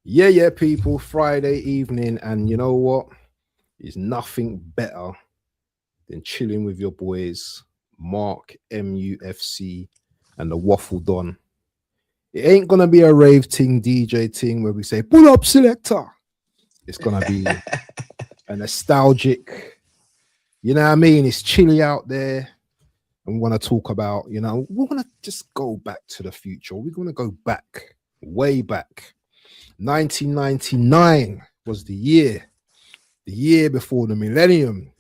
Yeah, people. Friday evening, and you know what? It's nothing better than chilling with your boys, Mark MUFC and the Waffle Don. It ain't gonna be a rave ting DJ ting where we say pull up selector. It's gonna be a nostalgic, you know what I mean? It's chilly out there. And we want to talk about, we want to just go back to the future. We're going to go back, way back. 1999 was the year before the millennium,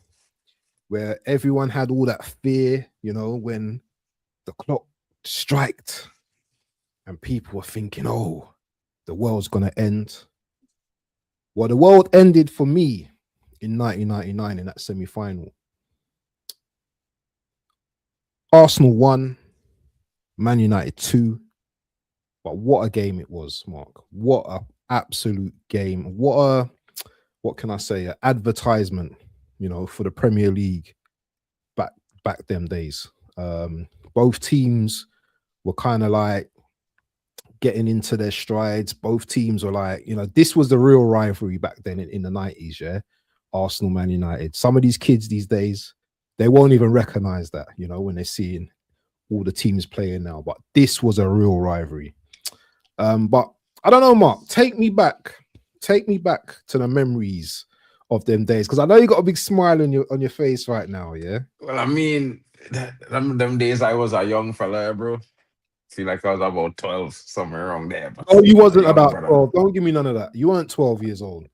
where everyone had all that fear, when the clock striked and people were thinking, oh, the world's going to end. Well, the world ended for me in 1999 in that semi final. Arsenal won, Man United 2. But what a game it was, Mark. What a absolute game. What can I say? An advertisement, for the Premier League back them days. Both teams were kind of like getting into their strides. Both teams were like, this was the real rivalry back then in the 90s, yeah. Arsenal, Man United. Some of these kids these days, they won't even recognize that, when they're seeing all the teams playing now. But this was a real rivalry. But I don't know, Mark. Take me back to the memories of them days, because I know you got a big smile on your face right now. Yeah. Well, I mean, them days I was a young fella, bro. See, like I was about 12, somewhere around there, but Oh, you still a wasn't young about brother. 12. Don't give me none of that. You weren't 12 years old.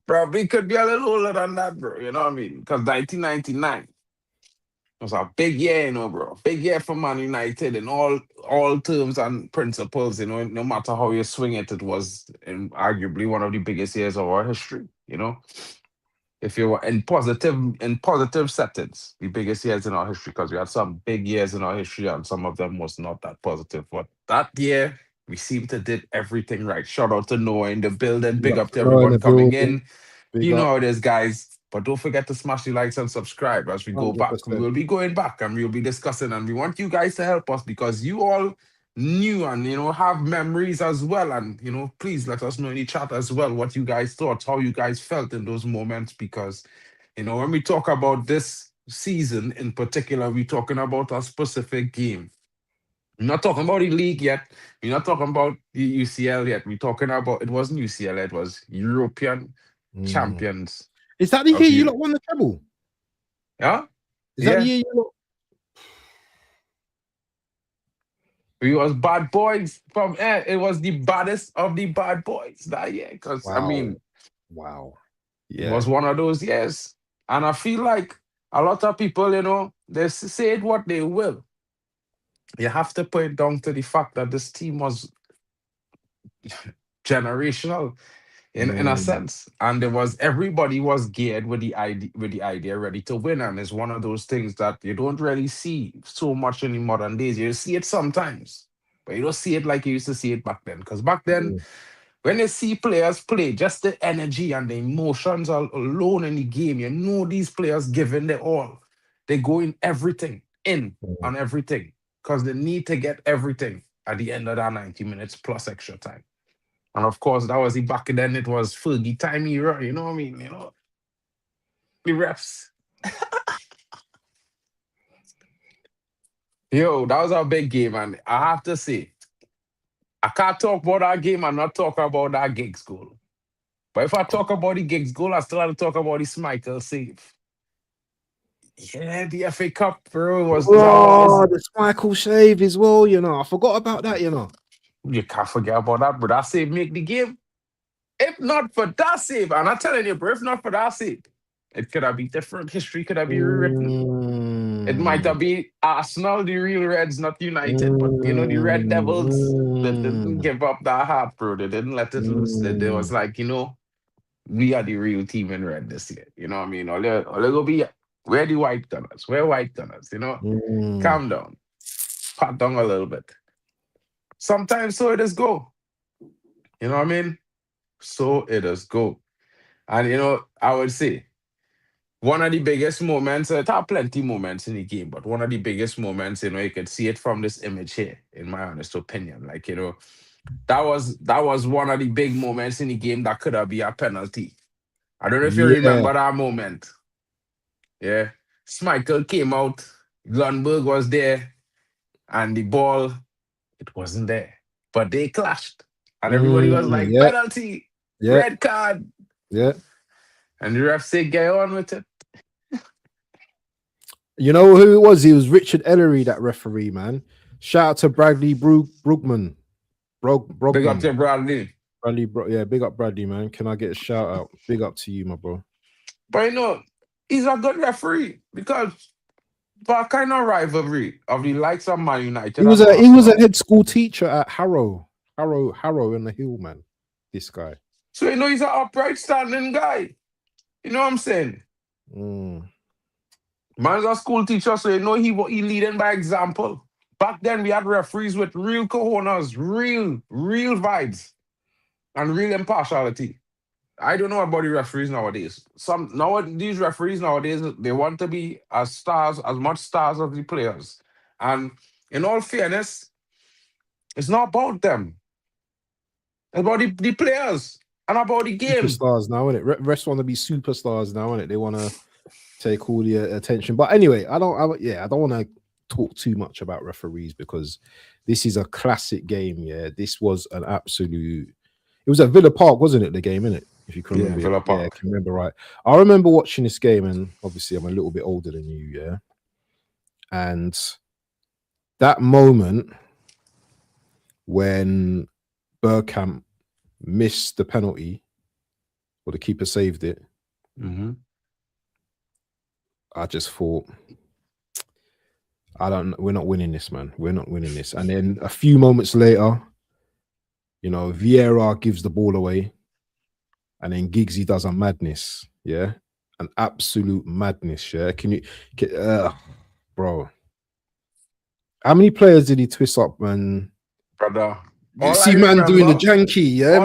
Probably could be a little older than that, bro. You know what I mean? Because 1999 was a big year, bro. Big year for Man United in all terms and principles. No matter how you swing it, it was arguably one of the biggest years of our history. If you were in positive settings, the biggest years in our history, because we had some big years in our history and some of them was not that positive. But that year, we seemed to did everything right. Shout out to Noah in the building. Big Big up up to to Noah in everyone the coming building. in. Big You know up. how it is, guys. But don't forget to smash the likes and subscribe as we go back. We 100%. will be going back and we'll be discussing, and we want you guys to help us because you all new and have memories as well. And please let us know in the chat as well what you guys thought, how you guys felt in those moments, because when we talk about this season in particular, we're talking about a specific game. We're not talking about the league yet. We're not talking about the UCL yet. We're talking about, it wasn't UCL, it was European Mm. champions Is that the of year you you. lot won the treble? Yeah? Is that the Yeah. year you lot? We was bad boys from it was the baddest of the bad boys that year. Because I Wow. mean, Wow. it Yeah. was one of those years. And I feel like a lot of people, they say it what they will. You have to put it down to the fact that this team was generational in a Mm. sense, and there was everybody was geared with the idea ready to win, and it's one of those things that you don't really see so much in the modern days. You see it sometimes, but you don't see it like you used to see it back then, because back then Mm. when you see players play, just the energy and the emotions alone in the game, these players giving their all. They go in everything, in Mm. on everything, because they need to get everything at the end of that 90 minutes plus extra time. And of course, that was the back then, it was Fergie time era, you know what I mean? The refs. Yo, that was a big game, and I have to say, I can't talk about that game and not talk about that Giggs goal. But if I talk about the Giggs goal, I still have to talk about the Schmeichel save. Yeah, the FA Cup, bro, was that Oh, is the Schmeichel shave as well, I forgot about that. you can't forget about that, bro. That save make the game. If not for that save, and I'm telling you, bro, if not for that save, it could have been different. History could have been rewritten. It might Mm. have been Arsenal, the real Reds, not United. But the Red Devils, they didn't Mm. give up that heart, bro. They didn't let it loose. They was Mm. like, we are the real team in red this year. You know what I mean? All go be, we're the white gunners. We're white gunners. Mm. Calm down. Pat down a little bit. Sometimes so it is go. You know what I mean? So it is go. And I would say one of the biggest moments, it had plenty moments in the game, but one of the biggest moments, you could see it from this image here, in my honest opinion. Like, That was one of the big moments in the game that could have been a penalty. I don't know if you Yeah. remember that moment. Yeah. Schmeichel came out, Lundberg was there, and the ball, it wasn't there. But they clashed. And everybody was like, Yeah. penalty, Yeah. red card. Yeah. And the ref said, get on with it. You know who it was? He was Richard Ellery, that referee, man. Shout out to Bradley Brugman. Big up Brogman. to Bradley. Yeah, big up Bradley, man. Can I get a shout out? Big up to you, my bro. But you know, he's a good referee because for a kind of rivalry of the likes of Man United. He was a head school teacher at Harrow in the Hill, man. This guy. So you know he's an upright standing guy. You know what I'm saying? Man's a school teacher, so you know he leading by example. Back then we had referees with real cojones, real vibes, and real impartiality. I don't know about the referees nowadays. These referees nowadays, they want to be as much stars as the players. And in all fairness, it's not about them. It's about the players and about the game. Superstars now, innit? Refs want to be superstars now, innit? They want to take all the attention. But anyway, I don't want to talk too much about referees because this is a classic game. Yeah, this was an absolute. It was at Villa Park, wasn't it? The game, innit? If you can remember, Villa Park. Yeah, I can remember right. I remember watching this game, and obviously I'm a little bit older than you, yeah. And that moment when Bergkamp missed the penalty, or the keeper saved it, I just thought, we're not winning this, man. We're not winning this. And then a few moments later, you know, Vieira gives the ball away. And then Giggsy does a madness, yeah? An absolute madness, yeah? Bro. How many players did he twist up, man? Brother. You see man doing the janky, yeah?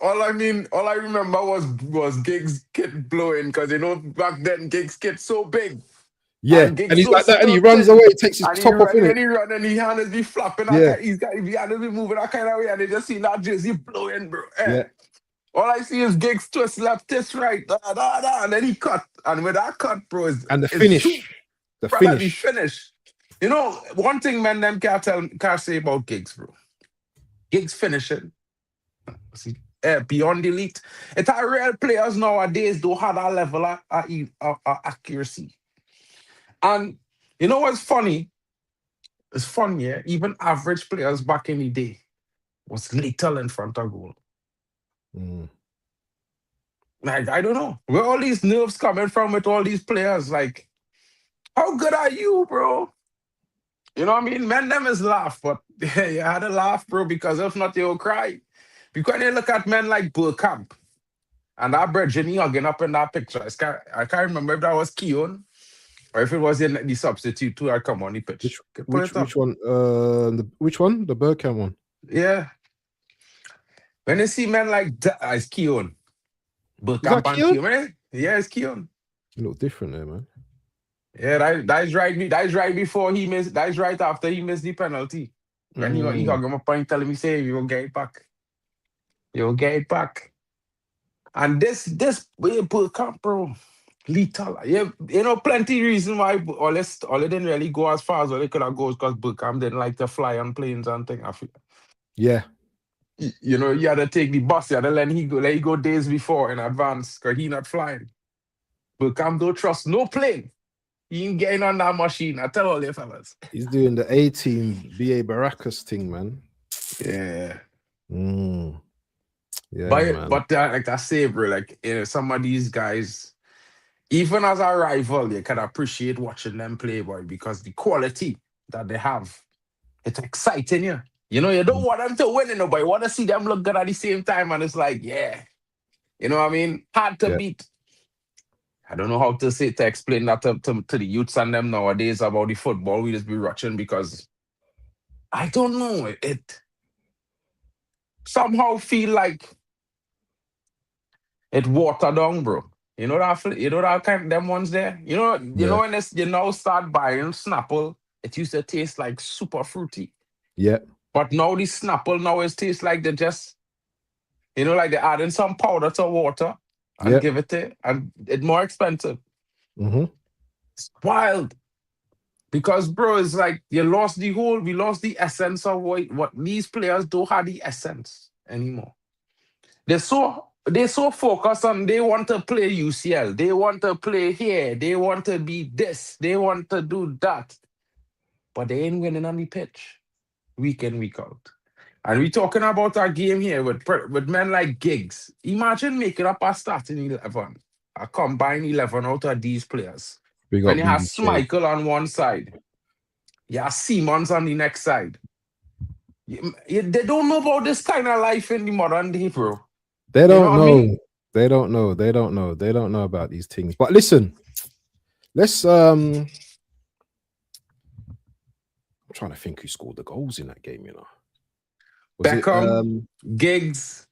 All I remember was Giggs kit blowing, because you know back then Giggs kit so big. Yeah, and he's like that, and he runs away, takes his top off, and he run, and his hand is be flapping. Yeah. His hand is be moving that kind of way, and they just see that jersey blowing, bro. Yeah. All I see is Giggs twist left, twist right, and then he cut. And with that cut, bro, the finish. You know, one thing men them can't say about Giggs, bro. Giggs finishing. See, beyond elite. It's our real players nowadays don't have that level of accuracy. And you know what's funny? It's fun, yeah. Even average players back in the day was little in front of goal. Like, I don't know where all these nerves coming from with all these players. Like, how good are you, bro? You know what I mean? Men them is laugh, but you had to laugh, bro, because if not, you'll cry. Because when you look at men like Bergkamp and that Jenny hugging up in that picture, I can't remember if that was Keown or if it was in the substitute who had come on the pitch. Which one? Which one? The Bergkamp one. Yeah. When you see men like that, it's Keown. Bergkamp and Keown. Yeah, it's Keown. You look different there, man. Yeah, that's right. That's right before he missed. That's right after he missed the penalty. When he got him a point, telling me, "Say you'll get it back. You'll get it back." And this Bergkamp, bro, lethal. Yeah, you know, plenty reason why all it didn't really go as far as all it could have gone, because Bergkamp didn't like to fly on planes and things. Yeah. You know, you had to take the bus. You had to let he go days before in advance, because he not flying. Bergkamp don't trust no plane. He ain't getting on that machine. I tell all you fellas. He's doing the A-team BA Baracus thing, man. Yeah. Yeah, but like I say, bro, like, you know, some of these guys, even as a rival, you can appreciate watching them play, boy, because the quality that they have, it's exciting, yeah. You know, you don't want them to win, you know, but you want to see them look good at the same time, and it's like, yeah. You know what I mean? Hard to beat. I don't know how to explain that to the youths and them nowadays about the football we just be watching, because I don't know, it somehow feel like it watered down, bro. You know that kind of them ones there. You know when you now start buying Snapple, it used to taste like super fruity. Yeah. But now the Snapple now it tastes like they just, like they're adding some powder to water and Yeah. give it to, and it's more expensive. Mm-hmm. It's wild. Because bro, it's like we lost the essence of what these players don't have the essence anymore. They're so focused on they want to play UCL, they want to play here, they want to be this, they want to do that, but they ain't winning on the pitch week in week out. And we talking about our game here with men like Giggs. Imagine making up a starting 11, a combined 11 out of these players. We When got you have BBK. Schmeichel on one side, you have Siemens on the next side. They don't know about this kind of life in the modern day, bro. They You know don't what I mean? know. They don't know. They don't know. They don't know about these things. But listen, let's I'm trying to think who scored the goals in that game, Was it Beckham, Giggs,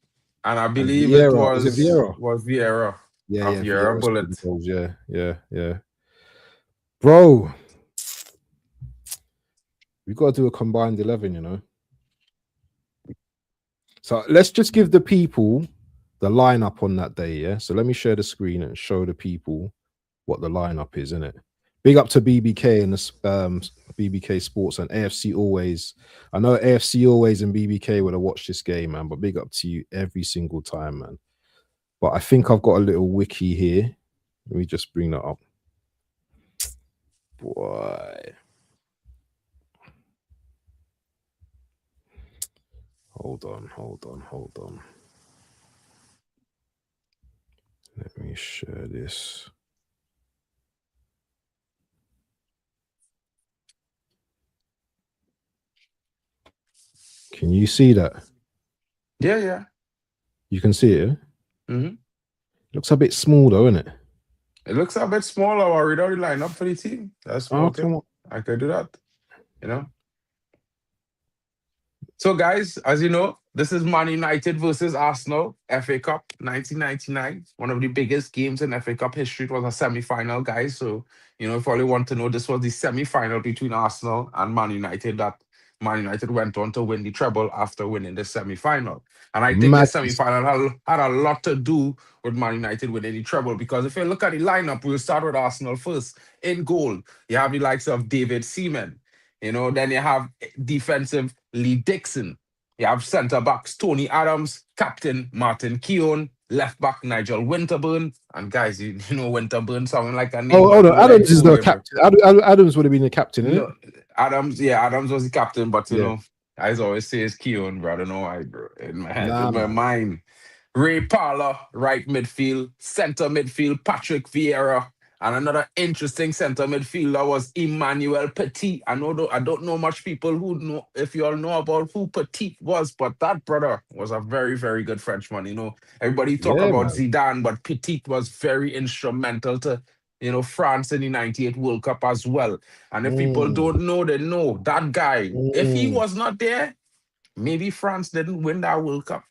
and I and believe it Vieira? Was it was Vieira? was Vieira. Yeah, A yeah, Vieira Vieira scored the bullet. goals. Yeah, yeah, yeah. Bro, we got to do a combined 11, So let's just give the people the lineup on that day, yeah? So let me share the screen and show the people what the lineup is, innit? Big up to BBK and the BBK Sports and AFC Always. I know AFC Always and BBK would have watched this game, man, but big up to you every single time, man. But I think I've got a little wiki here. Let me just bring that up. Boy. Hold on. Let me share this. Can you see that? Yeah. You can see it, yeah? Mm-hmm. Looks a bit small though, isn't it? It looks a bit smaller. I read out the lineup for the team. That's Oh, okay. come on. I could do that. So, guys, as you know, this is Man United versus Arsenal, FA Cup 1999. One of the biggest games in FA Cup history. It was a semi-final, guys. So, if you want to know, this was the semi-final between Arsenal and Man United that Man United went on to win the treble after winning the semi-final. And I think the Madness. semi-final had a lot to do with Man United winning the treble because if you look at the lineup, we'll start with Arsenal first. In goal, you have the likes of David Seaman. Then you have defensive Lee Dixon. You have centre backs Tony Adams, captain Martin Keown, left back Nigel Winterburn. And guys, you know Winterburn sounding like a name, Oh but no, where I Adams is go, the bro. captain. Adams would have been the captain, isn't it? No, Adams was the captain, but Yeah. I always say it's Keown, bro. I don't know why, bro. In my head, Nah, in my man. mind. Ray Parlour, right midfield, centre midfield, Patrick Vieira, and another interesting centre midfielder was Emmanuel Petit. I don't know much people who know if you all know about who Petit was, but that brother was a very, very good Frenchman. Everybody talk Yeah, about man. Zidane, but Petit was very instrumental to France in the '98 World Cup as well. And if people Mm, don't know, they know that guy. If he mm. was not there, maybe France didn't win that World Cup.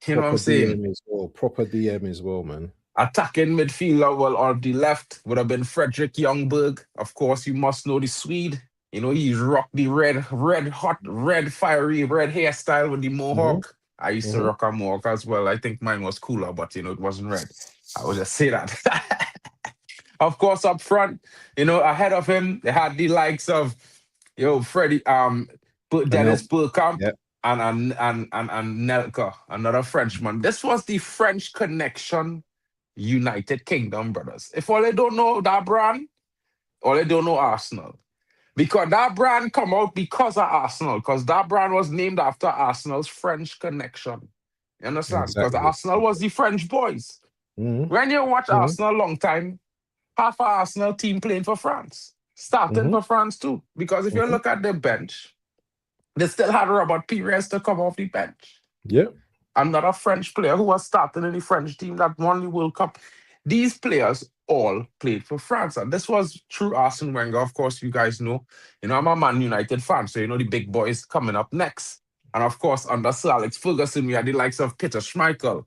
You know what I'm Proper saying? DM as well. Proper DM as well, man. Attacking midfielder, well, on the left would have been Frederick Ljungberg. Of course, you must know the Swede. He's rocked the red hot, red fiery, red hairstyle with the Hmm. mohawk. I used to Hmm. rock a mohawk as well. I think mine was cooler, but it wasn't red. I would just say that. Of course, up front, ahead of him, they had the likes of Freddie, And now, Dennis Bergkamp yeah. and Nelka, another Frenchman. This was the French Connection United Kingdom, brothers. If all they don't know that brand, all they don't know Arsenal. Because that brand come out because of Arsenal, because that brand was named after Arsenal's French connection. You understand? Because Exactly. Arsenal was the French boys. Hmm. When you watch Hmm. Arsenal a long time, half our Arsenal team playing for France, starting Hmm. for France too. Because if you Hmm. look at the bench, they still had Robert Pires to come off the bench. Yeah. Another French player who was starting in the French team that won the World Cup. These players all played for France. And this was through Arsene Wenger. Of course, you guys know. I'm a Man United fan, so the big boys coming up next. And of course, under Sir Alex Ferguson, we had the likes of Peter Schmeichel,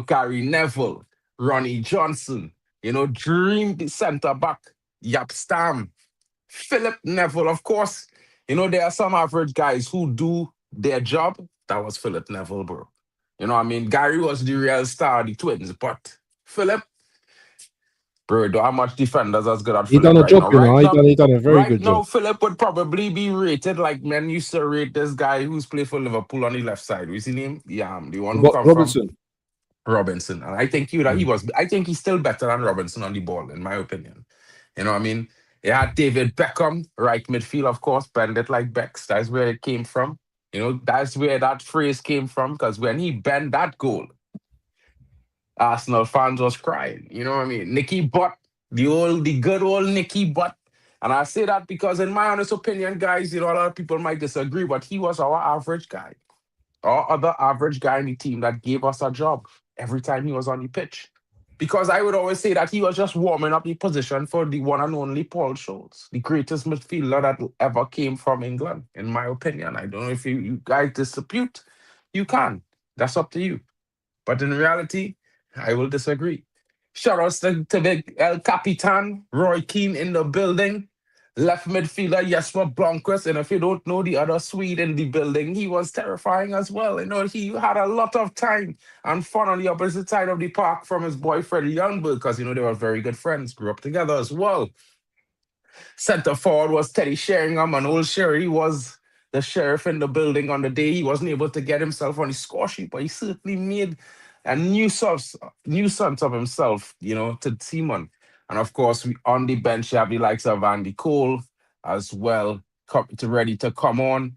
Gary Neville, Ronnie Johnson, Dream centre back, Yap Stam, Philip Neville. Of course, there are some average guys who do their job, that was Philip Neville, bro. You know what I mean? Gary was the real star of the Twins, but Philip, bro, don't have much defenders as good as He Philip done a right job, now. you know. He done a very Right good job. now, Philip would probably be rated like men used to rate this guy who's played for Liverpool on the left side. We seen him? Yeah, the one who come from Robertson. Robinson. And I think he was I think he's still better than Robinson on the ball, in my opinion. You know what I mean? He had David Beckham, right midfield, of course, bend it like Becks. That's where it came from. You know, that's where that phrase came from. Because when he bent that goal, Arsenal fans was crying. You know what I mean? Nicky Butt, the good old Nicky Butt. And I say that because, in my honest opinion, guys, you know, a lot of people might disagree, but he was our average guy. Our other average guy in the team that gave us a job every time he was on the pitch. Because I would always say that he was just warming up the position for the one and only Paul Scholes, the greatest midfielder that ever came from England, in my opinion. I don't know if you guys dispute. You can. That's up to you. But in reality, I will disagree. Shout outs to the El Capitan, Roy Keane in the building. Left midfielder Jesper Blomqvist. And if you don't know the other Swede in the building, he was terrifying as well. You know, he had a lot of time and fun on the opposite side of the park from his boyfriend Youngberg, because, you know, they were very good friends, grew up together as well. Center forward was Teddy Sheringham, and old Sherry was the sheriff in the building on the day he wasn't able to get himself on the score sheet, but he certainly made a nuisance of himself, you know, to Simon. And of course, on the bench, you have the likes of Andy Cole as well, ready to come on.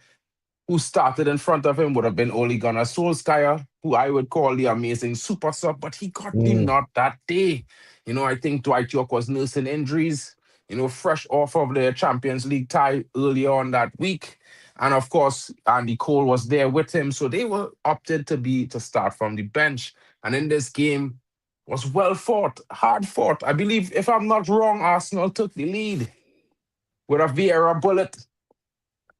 Who started in front of him would have been Ole Gunnar Solskjaer, who I would call the amazing super sub, but he got the Mm. nod that day. You know, I think Dwight Yorke was nursing injuries, you know, fresh off of the Champions League tie earlier on that week. And of course, Andy Cole was there with him. So they were opted to start from the bench. And in this game was well fought, hard fought. I believe, if I'm not wrong, Arsenal took the lead with a Vieira bullet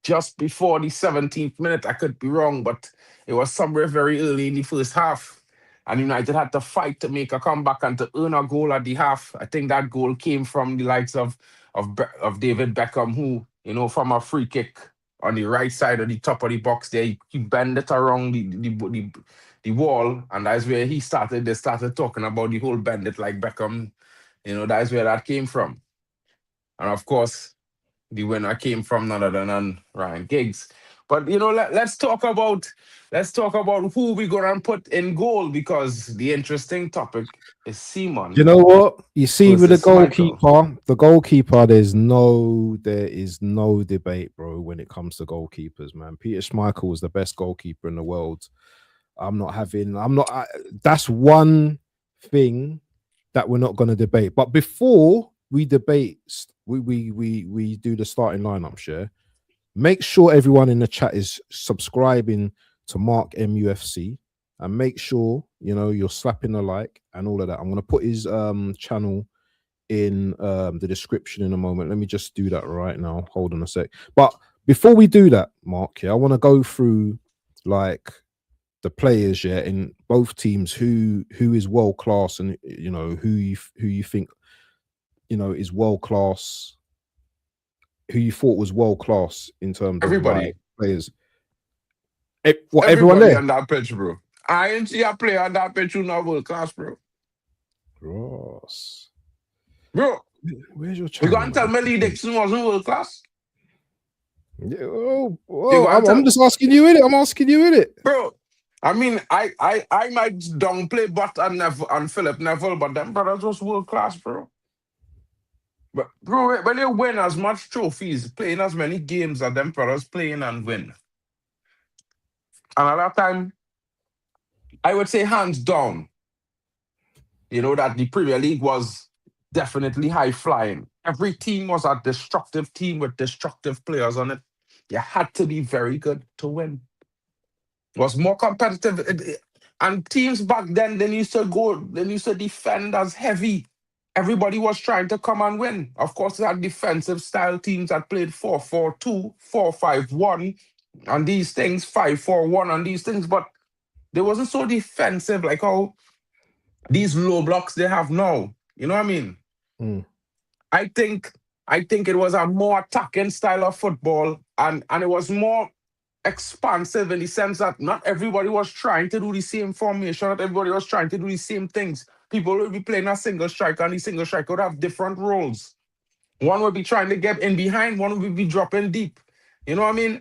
just before the 17th minute. I could be wrong, but it was somewhere very early in the first half. And United had to fight to make a comeback and to earn a goal at the half. I think that goal came from the likes of David Beckham, who, you know, from a free kick on the right side of the top of the box there, he bent it around the wall, and that's where they started talking about the whole bend it like Beckham. You know, that's where that came from. And of course, the winner came from none other than Ryan Giggs. But you know, let's talk about who we're gonna put in goal, because the interesting topic is You Simon know what? You see, with versus Schmeichel. the goalkeeper, there is no debate, bro, when it comes to goalkeepers, man. Peter Schmeichel is the best goalkeeper in the world. That's one thing that we're not going to debate. But before we debate, we do the starting lineup, share. Make sure everyone in the chat is subscribing to Mark MUFC, and make sure you're slapping the like and all of that. I'm gonna put his channel in the description in a moment. Let me just do that right now. Hold on a sec. But before we do that, Mark, I want to go through like the players, in both teams who is world class, and who you think is world class, who you thought was world class in terms of like Everybody, players. Everyone everybody there? on that pitch, bro. I ain't see a player on that pitch who not world class, bro. Ross, Bro, where's your you channel, gonna tell man? me Lee Dixon wasn't world class? Yeah, You gonna I'm tell, just asking you in it. I'm asking you in it. bro? I mean, I might downplay Butt and and Philip Neville, but them brothers was world class, bro. But bro, when you win as much trophies, playing as many games as them brothers playing and win, and at that time, I would say hands down, that the Premier League was definitely high flying. Every team was a destructive team with destructive players on it. You had to be very good to win. It was more competitive. And teams back then, they used to defend as heavy. Everybody was trying to come and win. Of course, they had defensive style teams that played 4-4-2, 4-5-1, and these things, 5-4-1, and these things, but they wasn't so defensive like how these low blocks they have now. You know what I mean? Mm. I think it was a more attacking style of football, and it was more expansive in the sense that not everybody was trying to do the same formation, not everybody was trying to do the same things. People would be playing a single striker, and the single striker would have different roles. One would be trying to get in behind, one would be dropping deep. You know what I mean?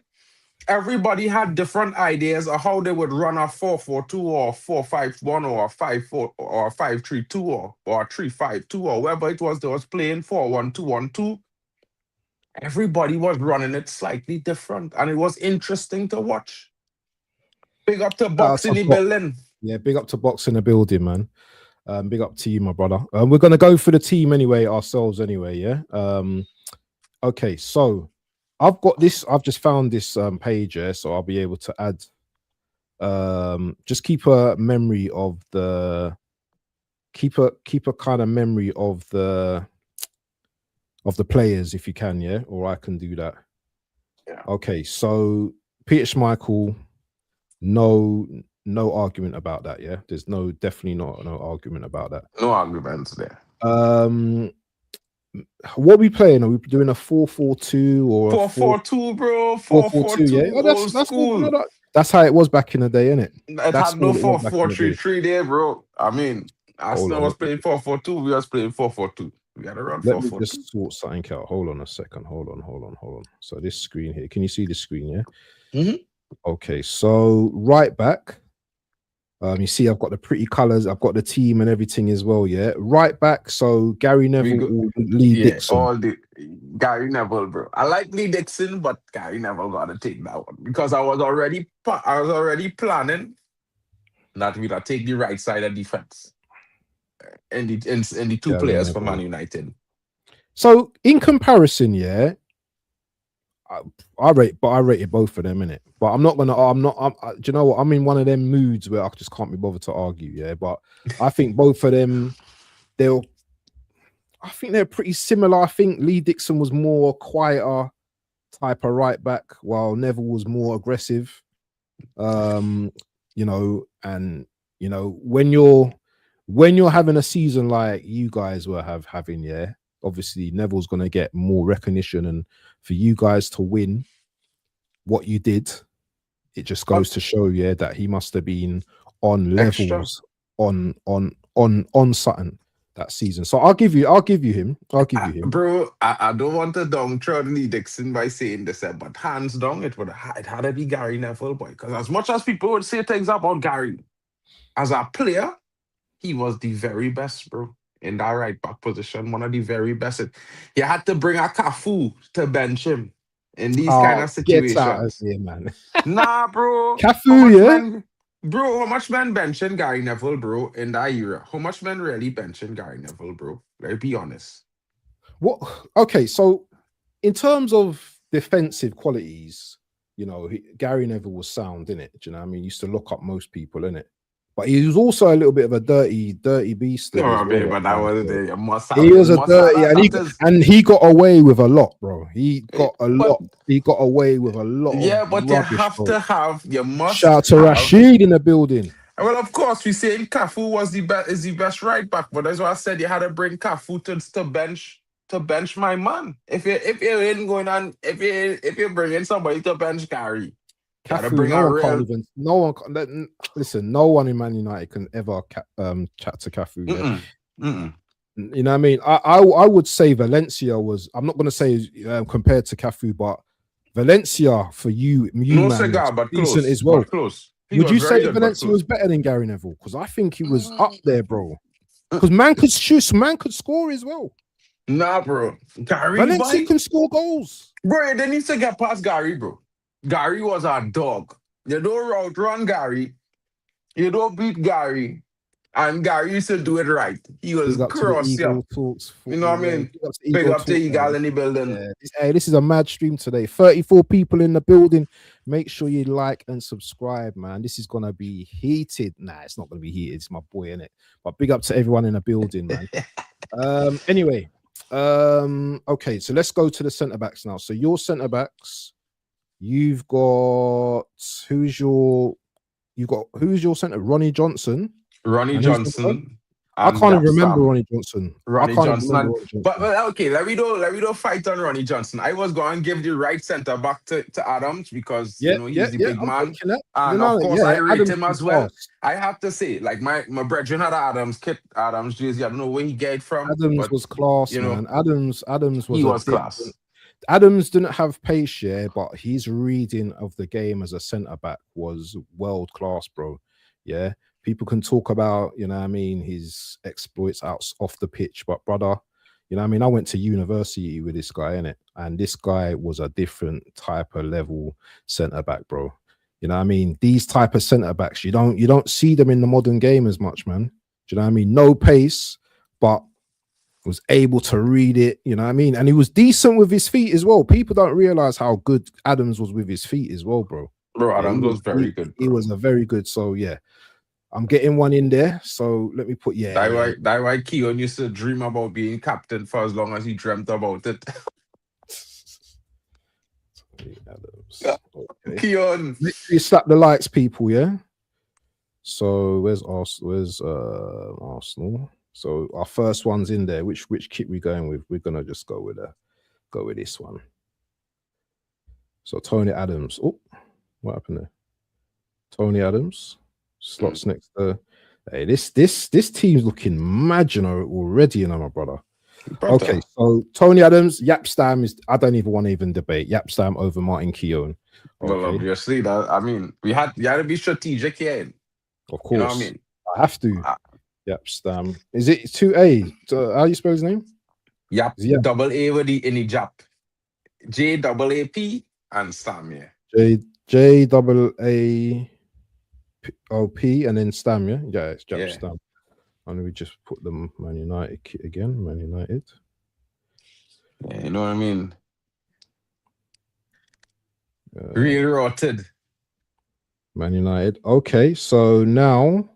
Everybody had different ideas of how they would run a 4-4-2 or 4-5-1 or a 5-4 or a 5-3-2 or a 3-5-2 or whatever it was they was playing 4-1-2-1-2. Everybody was running it slightly different, and it was interesting to watch. Big up to Box in the building. Yeah, big up to Box in the building, man. Big up to you, my brother. We're gonna go for the team anyway, ourselves anyway. Yeah. Okay, so I've got this. I've just found this page here, so I'll be able to add. Just keep a memory of the. Keep a kind of memory of the players if you can, yeah, or I can do that. Yeah. Okay, so Peter Schmeichel, no argument about that, yeah. There's definitely no argument about that. No arguments there. What are we playing? Are we doing a 4-4-2 or 4-4-2, bro? 4-4-2, yeah. Oh, that's cool. That's how it was back in the day, innit? It had no 4-4-3-3 there, bro. I mean, Arsenal was playing 4-4-2. We was playing 4-4-2. We got to run 4-4-2. Let me just sort something out. Hold on a second. Hold on. So this screen here. Can you see the screen? Yeah. Mm-hmm. Okay. So right back. You see, I've got the pretty colors. I've got the team and everything as well. Yeah. Right back. So Gary Neville, Lee Dixon. All the Gary Neville, bro. I like Lee Dixon, but Gary Neville got to take that one because I was already planning that we'd take the right side of defense. And the two players for Man United. So in comparison, yeah, I rated both of them, innit? But I'm not gonna. do you know what? I'm in one of them moods where I just can't be bothered to argue. Yeah, but I think both of them, they're pretty similar. I think Lee Dixon was more quieter type of right back, while Neville was more aggressive. You know, and you know when you're having a season like you guys were having, yeah, obviously Neville's going to get more recognition, and for you guys to win what you did, it just goes to show, yeah, that he must have been on levels on something that season. So I'll give you him. Bro, I don't want to downtrod Lee Dixon by saying this, but hands down, it had to be Gary Neville, boy. Because as much as people would say things about Gary, as a player, he was the very best, bro, in that right back position. One of the very best. You had to bring a Cafu to bench him in these kind of situations. Get out of here, man. Nah, bro. Cafu, yeah. Bro, how much men benching Gary Neville, bro, in that era? How much men really benching Gary Neville, bro? Let's be honest. What? Okay, so in terms of defensive qualities, you know, Gary Neville was sound, innit? Do you know what I mean? He used to lock up most people, innit? But he was also a little bit of a dirty beast. No, but that was a must have. He was a dirty, and he got away with a lot, bro. He got away with a lot. Yeah, but you have to have. You must shout out to Rashid in the building. Well, of course, we saying Cafu was the best right back, but that's why I said you had to bring Cafu to bench my man. If you ain't going on, if you're bringing somebody to bench Gary. Cafu, no one in Man United can ever chat to Cafu. Yeah? You know what I mean? I would say Valencia was. I'm not going to say compared to Cafu, but Valencia for you no man, cigar, but decent close, as well. Close. Would you say Valencia was better than Gary Neville? Because I think he was up there, bro. Because man could shoot, man could score as well. Nah, bro. Valencia can score goals, bro. They need to get past Gary, bro. Gary was a dog. You don't outrun Gary. You don't beat Gary. And Gary used to do it right. He was cross, yeah. You know what I mean? Big up to Eagle in the building. Yeah. Hey, this is a mad stream today. 34 people in the building. Make sure you like and subscribe, man. This is going to be heated. Nah, it's not going to be heated. It's my boy, innit? But big up to everyone in the building, man. Anyway, okay, so let's go to the centre-backs now. So your centre-backs... You've got who's your center? Ronnie Johnson. Ronnie Johnson. I and can't even remember Yapstam. Ronnie Johnson. I Ronnie can't even Johnson. remember And Ronnie but, Johnson. but okay, let me do fight on Ronnie Johnson. I was going to give the right centre back to Adams because Yeah, he's the big I'm man, thinking that. and of No, course I yeah, rate Adams him can as well. pass. I have to say, like my brethren had a Adams kit, Adams jersey. I don't know where he get it from, Adams but was class, you know man. Adams he was a was different. class. Adams didn't have pace, yeah, but his reading of the game as a centre back was world class, bro. Yeah, people can talk about, you know what I mean, his exploits out off the pitch, but brother, you know what I mean, I went to university with this guy, innit? And this guy was a different type of level centre back, bro. You know what I mean? These type of centre backs, you don't see them in the modern game as much, man. Do you know what I mean? No pace, but was able to read it, you know what I mean? And he was decent with his feet as well. People don't realize how good Adams was with his feet as well, bro. Bro, Yeah, Adams was very good, he bro. was a very good. So yeah, I'm getting one in there. So let me put That why Keon used to dream about being captain for as long as he dreamt about it. Adams. Okay. Keon. Make sure you slap the likes, people. Yeah. So where's Arsenal? Where's Arsenal? So our first one's in there. Which kit we going with? We're gonna just go with this one. So Tony Adams. Oh, what happened there? Tony Adams slots next to. Hey, this team's looking mad, you know, already, you know, my brother. Brother. Okay, so Tony Adams, Yapstam is. I don't even want to even debate Yapstam over Martin Keown. Well, Okay, obviously that I mean you had to be strategic here. of You know what I course, mean? I have to. Uh, Yapstam. Is it 2A? How you spell his name? Yap, Is it double A with the in the Jap. JAAP and Stam, yeah. JAAOP and then Stam, yeah? Yeah, it's Yeah. Yapstam. And we just put the Man United kit again. Man United. Yeah, you know what I mean? Really rotted. Man United. Okay, so now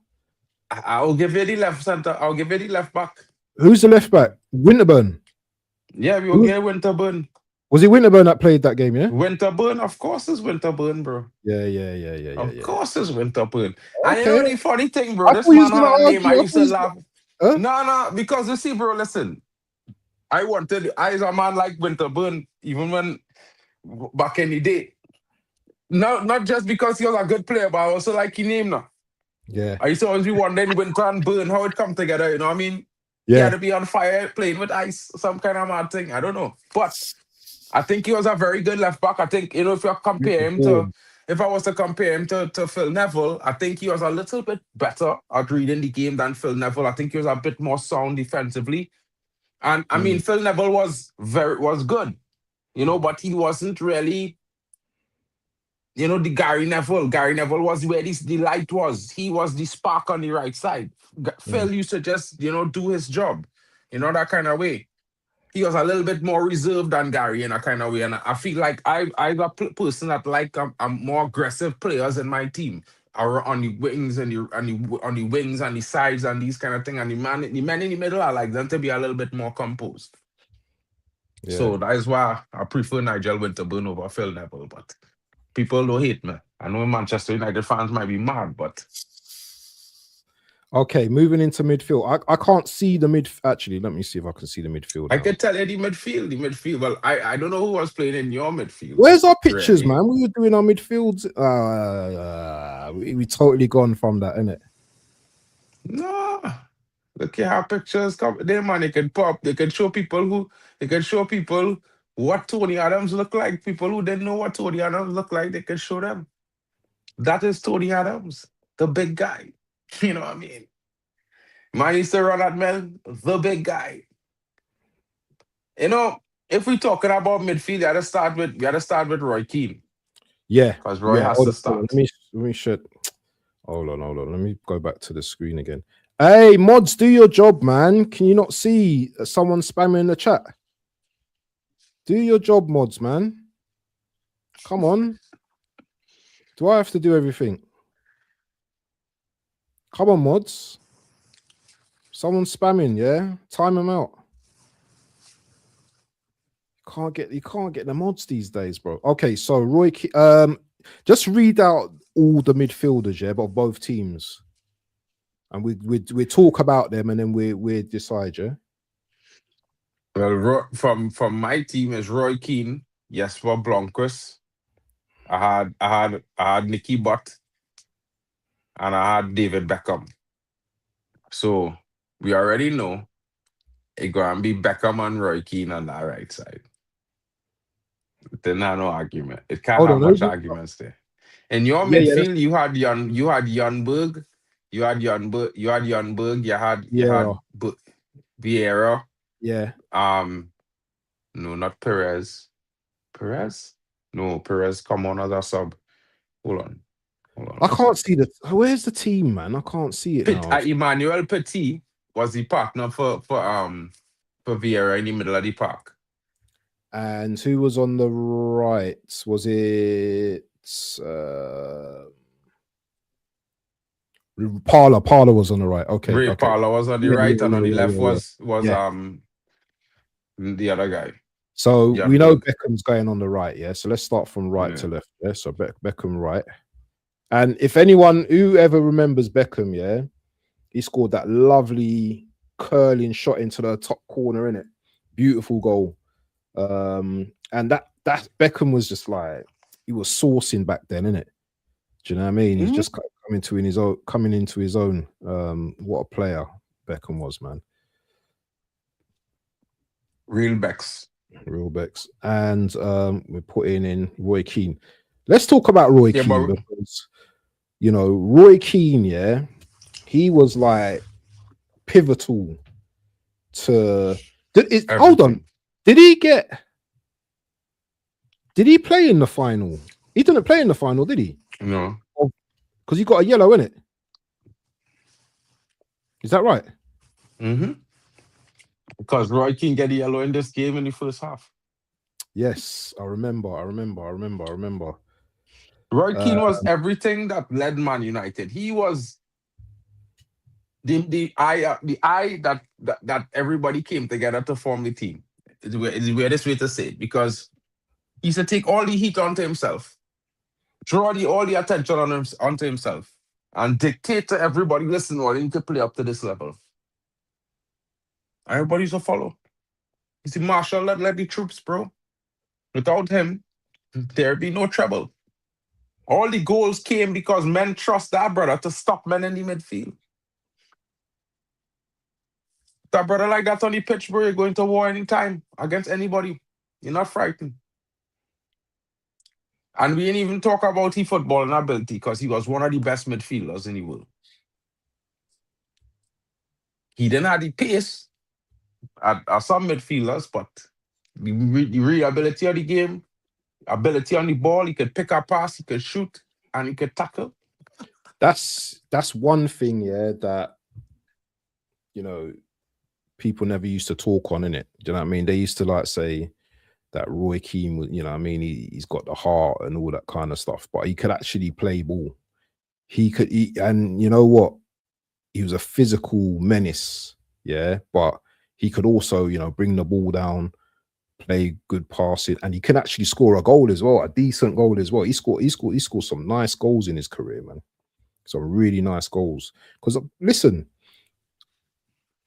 I'll give you the left center. I'll give you the left back. who's the left back? Winterburn. Yeah, we will get Winterburn. Was it Winterburn that played that game? Yeah. Winterburn, of course, is Winterburn, bro. Yeah. Of course, it's Winterburn. And you Okay. know the funny thing, bro. I This thought you was man had gonna a name. argue. I I used thought to you was laugh. huh? No, because you see, bro. Listen, I as a man like Winterburn, even when back in the day. No, not just because he was a good player, but I also like his name now. Yeah. I used to always be wondering Winter and Burn, how it come together, you know what I mean? He Yeah. had to be on fire playing with ice, some kind of mad thing. I don't know. But I think he was a very good left back. I think, you know, if I was to compare him to Phil Neville, I think he was a little bit better at reading the game than Phil Neville. I think he was a bit more sound defensively. And I mean, Phil Neville was good, you know, but he wasn't really, you know, the Gary Neville. Gary Neville was where the light was. He was the spark on the right side. Phil used to just, you know, do his job, you know, that kind of way. He was a little bit more reserved than Gary in a kind of way. And I feel like I'm a person that like more aggressive players in my team. Are on the wings and on the wings and the sides and these kind of thing. And the men in the middle, I like them to be a little bit more composed. Yeah. So that is why I prefer Nigel Winterburn over Phil Neville. But people don't hate me. I know Manchester United fans might be mad, but Okay, moving into midfield. I can't see the mid. Actually, let me see if I can see the midfield. I could tell you the midfield. Well, I don't know who was playing in your midfield. Where's our pictures, really, man? We were doing our midfields. We totally gone from that, innit? No. Look at how pictures come there, man. They can pop. They can show people what Tony Adams look like. People who didn't know what Tony Adams look like, they can show them. That is Tony Adams, the big guy. You know what I mean? Man used to run at men, the big guy. You know, if we're talking about midfield, we gotta start with Roy Keane. Yeah, because Roy has to start. Let me shut. Hold on. Let me go back to the screen again. Hey, mods, do your job, man. Can you not see someone spamming in the chat? Do your job, mods, man. Come on. Do I have to do everything? Come on, mods. Someone spamming, yeah? Time them out. You can't get the mods these days, bro. Okay, so Roy, just read out all the midfielders, yeah, but both teams. And we talk about them, and then we decide, yeah. Well, from my team is Roy Keane, Jesper Blomqvist. I had Nicky Butt, and I had David Beckham. So we already know it's gonna be Beckham and Roy Keane on that right side. Then no argument. It can't Hold have on, much arguments there. In your yeah, midfield, you had Janberg, you had Janberg, you yeah, had Vieira. yeah. No, not Perez. Perez? No, Perez come on as a sub. Hold on. I One can't sec. see where's the team, man? I can't see it now. Emmanuel Petit was the partner for Vieira in the middle of the park. And who was on the right? Was it Parler? Parler was on the right. Okay, Ray okay. Parler was on the Yeah, right, and on the left yeah. was Yeah. the other guy. So Jan we know Berg. Beckham's going on the right, yeah. So let's start from right to Yeah. left. Yeah. So Beckham right. And if anyone whoever remembers Beckham, yeah, he scored that lovely curling shot into the top corner, innit? Beautiful goal. And that Beckham was just like, he was sourcing back then, innit? Do you know what I mean? He's just coming into his own. What a player Beckham was, man. Real Becks. Real Becks. And we're putting in Roy Keane. Let's talk about Roy Keane because, you know, Roy Keane, yeah, he was like pivotal to. Hold on, did he play in the final? He didn't play in the final, did he? No, because he got a yellow in it. Is that right? Mm-hmm. Because Roy Keane get a yellow in this game in the first half. Yes, I remember. Roy Keane was everything that led Man United. He was the eye that everybody came together to form the team. Is the weirdest way to say it, because he used to take all the heat onto himself, draw all the attention onto himself, and dictate to everybody, listen, well, you need to play up to this level. Everybody used to follow. You see, Marshall led the troops, bro. Without him, there'd be no treble. All the goals came because men trust that brother to stop men in the midfield. That brother like that on the pitch, bro, you're going to war anytime against anybody. You're not frightened. And we ain't even talk about his footballing ability, because he was one of the best midfielders in the world. He didn't have the pace at some midfielders, but the real ability of the game, ability on the ball, he could pick a pass, he could shoot, and he could tackle. That's one thing, yeah, that, you know, people never used to talk on, innit? Do you know what I mean? They used to like say that Roy Keane was, you know what I mean, he's got the heart and all that kind of stuff, but he could actually play ball. And you know what? He was a physical menace, yeah, but he could also, you know, bring the ball down, play good passing, and he can actually score a goal as well, a decent goal as well. He scored some nice goals in his career, man. Some really nice goals. Because listen,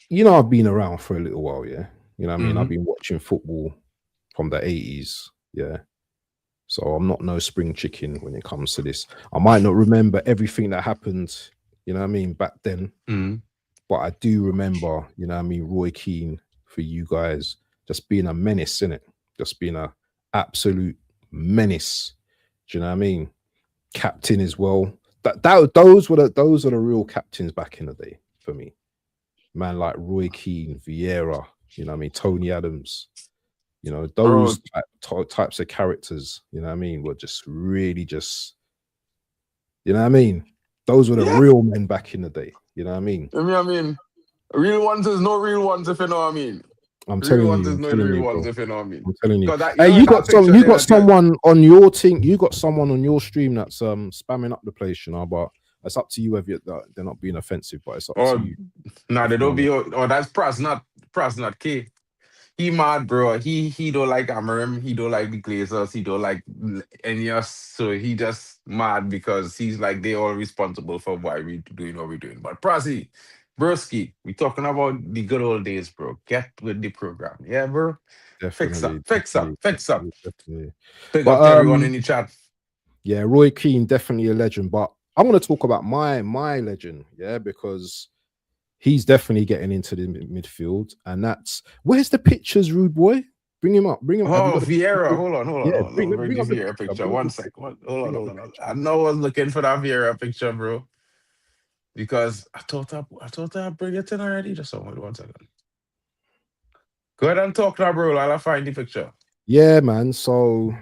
you know, I've been around for a little while, yeah. You know what I mean? I've been watching football from the 80s, yeah. So I'm not no spring chicken when it comes to this. I might not remember everything that happened, you know what I mean, back then. But I do remember, you know what I mean, Roy Keane, for you guys, just being a menace, innit? Just being an absolute menace. Do you know what I mean? Captain as well. Those are the real captains back in the day for me. Man like Roy Keane, Vieira, you know what I mean, Tony Adams. You know, those types of characters, you know what I mean, were just really just, you know what I mean? Those were the real men back in the day, you know what I mean? You know what I mean? Real ones is no real ones, if you know what I mean. I'm telling you, if you know what I mean. I'm telling you. That, hey, you got someone on your team, you got someone on your stream that's spamming up the place, you know, but it's up to you if they're not being offensive, but it's up to you. Nah, they don't be. Oh, that's Pras, not K. he mad, bro. He don't like Amarim. He don't like the Glazers. He don't like any us. So he just mad because he's like they all responsible for why we doing what we doing. But Prezi, Broski, we talking about the good old days, bro. Get with the program, yeah, bro. Fix up, Definitely, fix up, definitely, fix up. definitely, definitely. Big up But to everyone in the chat. yeah, Roy Keane definitely a legend. But I want to talk about my legend, yeah, because he's definitely getting into the midfield, and that's where's the pictures, rude boy? Bring him up. Bring him. Have you Oh, got a Vieira. picture? Hold on, hold on, Yeah, hold on. Let me bring bring the up the Vieira picture. picture. Bring up One the sec. picture. Hold on, Bring up hold the on. picture. I know I was looking for that Vieira picture, bro. Because I bring it in already. Just hold on 1 second. Go ahead and talk now, bro. I'll find the picture. Yeah, man. So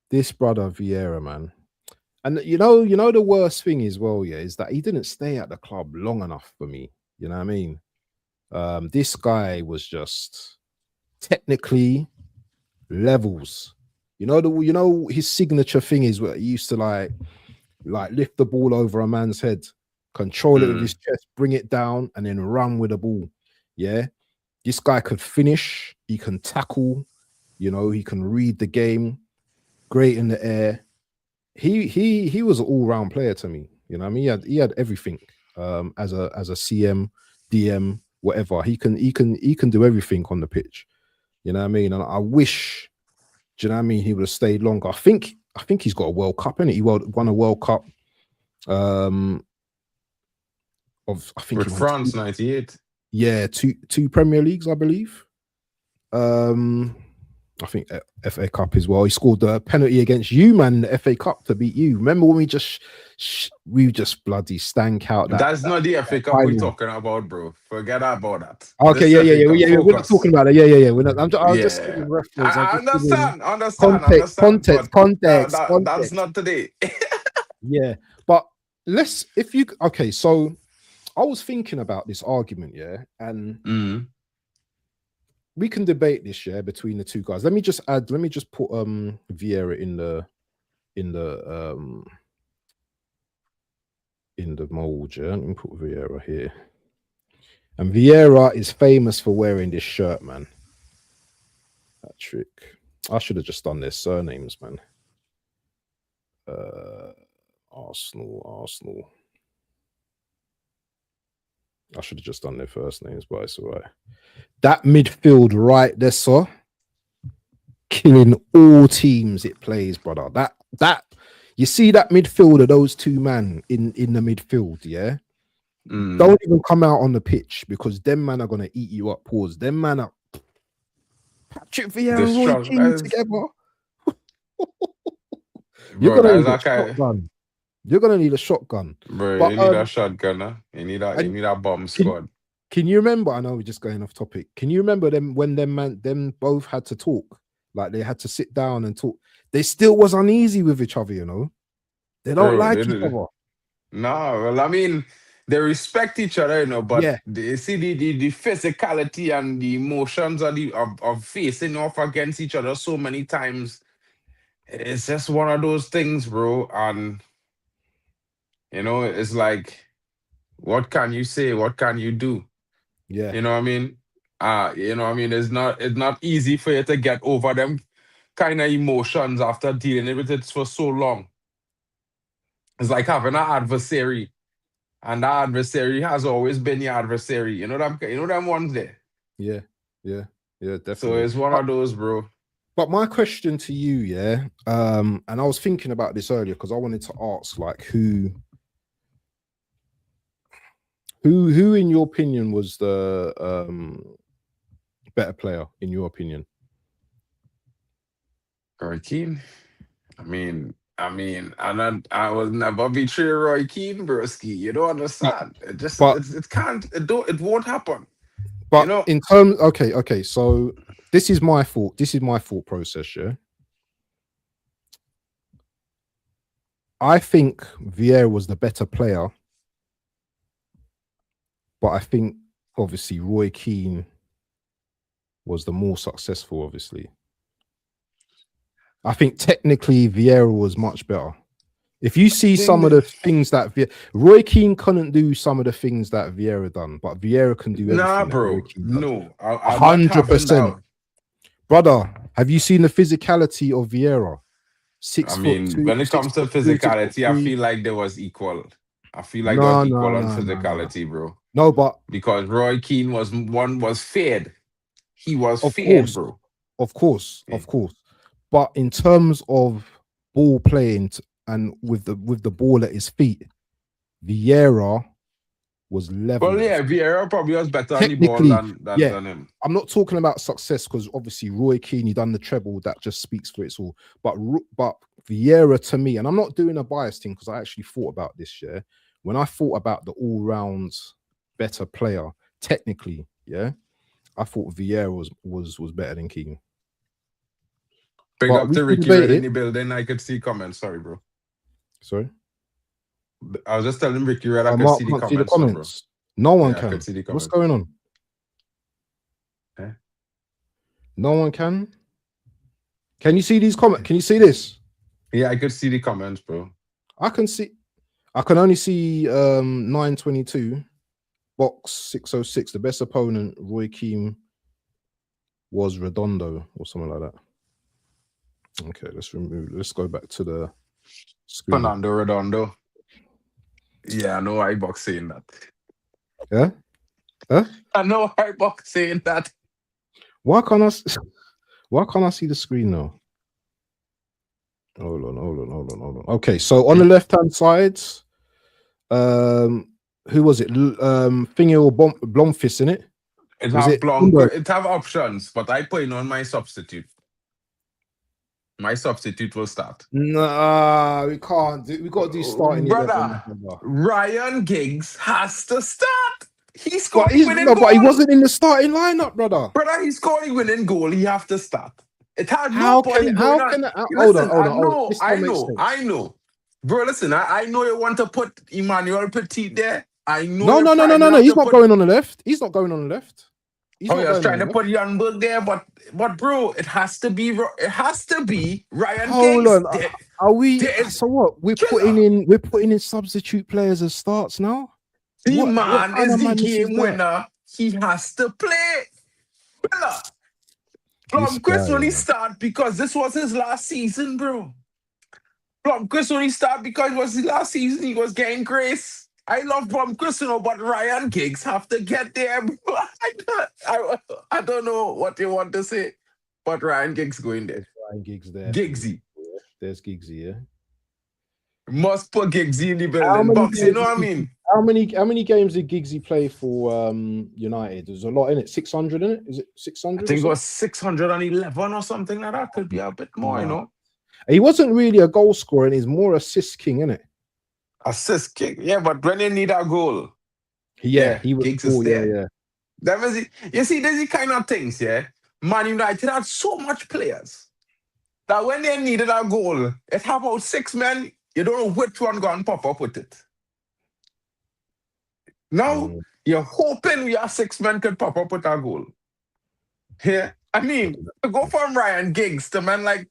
this brother Vieira, man, and you know the worst thing as well, yeah, is that he didn't stay at the club long enough for me. You know what I mean? This guy was just technically levels. You know his signature thing is what he used to like lift the ball over a man's head, control it with his Mm. chest, bring it down, and then run with the ball. Yeah, this guy could finish. He can tackle. You know, he can read the game. Great in the air. He was an all round player to me. You know, what I mean, he had everything. As a CM, DM, whatever. He can do everything on the pitch. You know what I mean? And I wish, do you know what I mean, he would have stayed longer. I think he's got a World Cup in it. He won a World Cup. Um, I think With he won two. France 98. Yeah, two Premier Leagues, I believe. Um, I think FA Cup as well. He scored the penalty against you, man, in the FA Cup to beat you. Remember when we just bloody stank out That's that not the FA Cup we're final? talking about, bro. Forget about that. Okay, This yeah, yeah, FA yeah, Cup, yeah. We're not focus. talking about it. Yeah, yeah, yeah. We're not, I was just Yeah. giving reference. I was I just giving understand, understand. context, But context, that's context. not today. Yeah, but if you okay, so I was thinking about this argument, yeah, and Mm. we can debate this, yeah, between the two guys. Let me just put Vieira in the in the mold, yeah. Let me put Vieira here. And Vieira is famous for wearing this shirt, man. That trick. I should have just done their surnames, man. Arsenal. I should have just done their first names, but it's all right. That midfield right there, sir, killing all teams it plays, brother. That you see that midfield of those two men in the midfield, yeah. Mm. Don't even come out on the pitch because them man are gonna eat you up. Pause. Them man are Patrick Vieira The and Roy strong, Keane together. You're bro. gonna That's need a okay. shotgun. You're gonna need a shotgun. Bro, But you need a shotgun, huh? You and need a bomb can squad. can you remember? I know we're just going off topic. Can you remember them when them both had to talk? Like they had to sit down and talk. They still was uneasy with each other, you know. They don't Bro, like each other. no, well, I mean, they respect each other, but Yeah, they see the physicality and the emotions of facing off against each other so many times. It's just one of those things, bro. And it's like, what can you say? What can you do? yeah, You know what I mean? It's not easy for you to get over them kind of emotions after dealing with it for so long. It's like having an adversary, and that adversary has always been your adversary. You know them ones there. yeah, yeah, yeah, So definitely. it's one of those, bro. But my question to you, yeah, and I was thinking about this earlier because I wanted to ask, like, who in your opinion was the better player in your opinion? Roy Keane. I will never betray Roy Keane, broski. You don't But understand. but It can't. It won't happen. You but know. in terms, okay, so this is my thought. This is my thought process. Yeah, I think Vieira was the better player, but I think obviously Roy Keane was the more successful. Obviously, I think technically Vieira was much better. If you see some of the things that Roy Keane couldn't do, some of the things that Vieira done, but Vieira can do everything. Nah, that Roy bro. Keane does. No, I'm not having 100%. that. Brother, have you seen the physicality of Vieira? 6 I foot mean, 2, when it comes to 6'2", 6'3". physicality, I feel like there was equal. I feel like there was No, equal no, on no, no, no. physicality, bro. No, but Because Roy Keane was fed. He was of fed, course, bro. of course, Yeah. of course. But in terms of ball playing and with the ball at his feet, Vieira was level. Well, yeah, Vieira probably was better on the ball Technically, than him. I'm not talking about success because obviously Roy Keane, he done the treble, that just speaks for it all. But Vieira to me, and I'm not doing a bias thing because I actually thought about this, yeah. When I thought about the all-round better player, technically, yeah, I thought Vieira was better than Keane. Big But up we to can Ricky debate Red in it. the building. I could see comments. Sorry, bro. Sorry, I was just telling Ricky Red I could Mark see the can't see the comments, bro. comments. No one Yeah, I can. could see the What's comments. going on? Eh? No one can. Can you see these comments? Can you see this? Yeah, I could see the comments, bro. I can see. I can only see 922 box 606. The best opponent, Roy Keane, was Redondo or something like that. Okay, let's go back to the screen. Fernando Redondo. Yeah, I know iBox saying that. Yeah? Huh? I know iBox saying that. Why can't I see the screen now? Hold on. Okay, so on the left-hand side, who was it? Thingy or Blomfist in it? It Was have it it have options, but I put in on my substitute. My substitute will start. Nah, we can't do. We got to do starting 11. Brother, Ryan Giggs has to start. He But scored the winning goal. but he wasn't in the starting lineup, brother. Brother, he scored the winning goal. He have to start. It had How nobody can going on. hold Listen, on. I know. Bro, listen, I know you want to put Emmanuel Petit there. I know. No. He's not going on the left. He's not going on the left. I was trying to put Janberg there, but bro, it has to be Ryan Giggs. Hold on. Are we? So what? We're killer. putting in substitute players as starts now. The What man kind is of the madness is game that? winner. He has to play. Blomqvist only start because this was his last season, bro. Blomqvist only start because it was his last season. He was getting grace. I love Blomqvist, but Ryan Giggs have to get there. I don't know what you want to say, but Ryan Giggs going there. Ryan Giggs there. Giggsy. There's Giggsy, yeah. Must put Giggsy in the building. Box, you know what I mean? How many games did Giggsy play for United? There's a lot in it. 600 in it. Is it 600? I think it was 611 or something like that. Could be a bit more, you know. He wasn't really a goal scorer, and he's more assist king, isn't it? Assist king, yeah. But when you need a goal, he was. Giggs is there. Yeah. That was it. You see, there's the kind of things, yeah. Man United had so much players that when they needed a goal, it have about 6 men. You don't know which one going to pop up with it. Now, you're hoping we have 6 men could pop up with a goal. Yeah. I mean, to go from Ryan Giggs to men like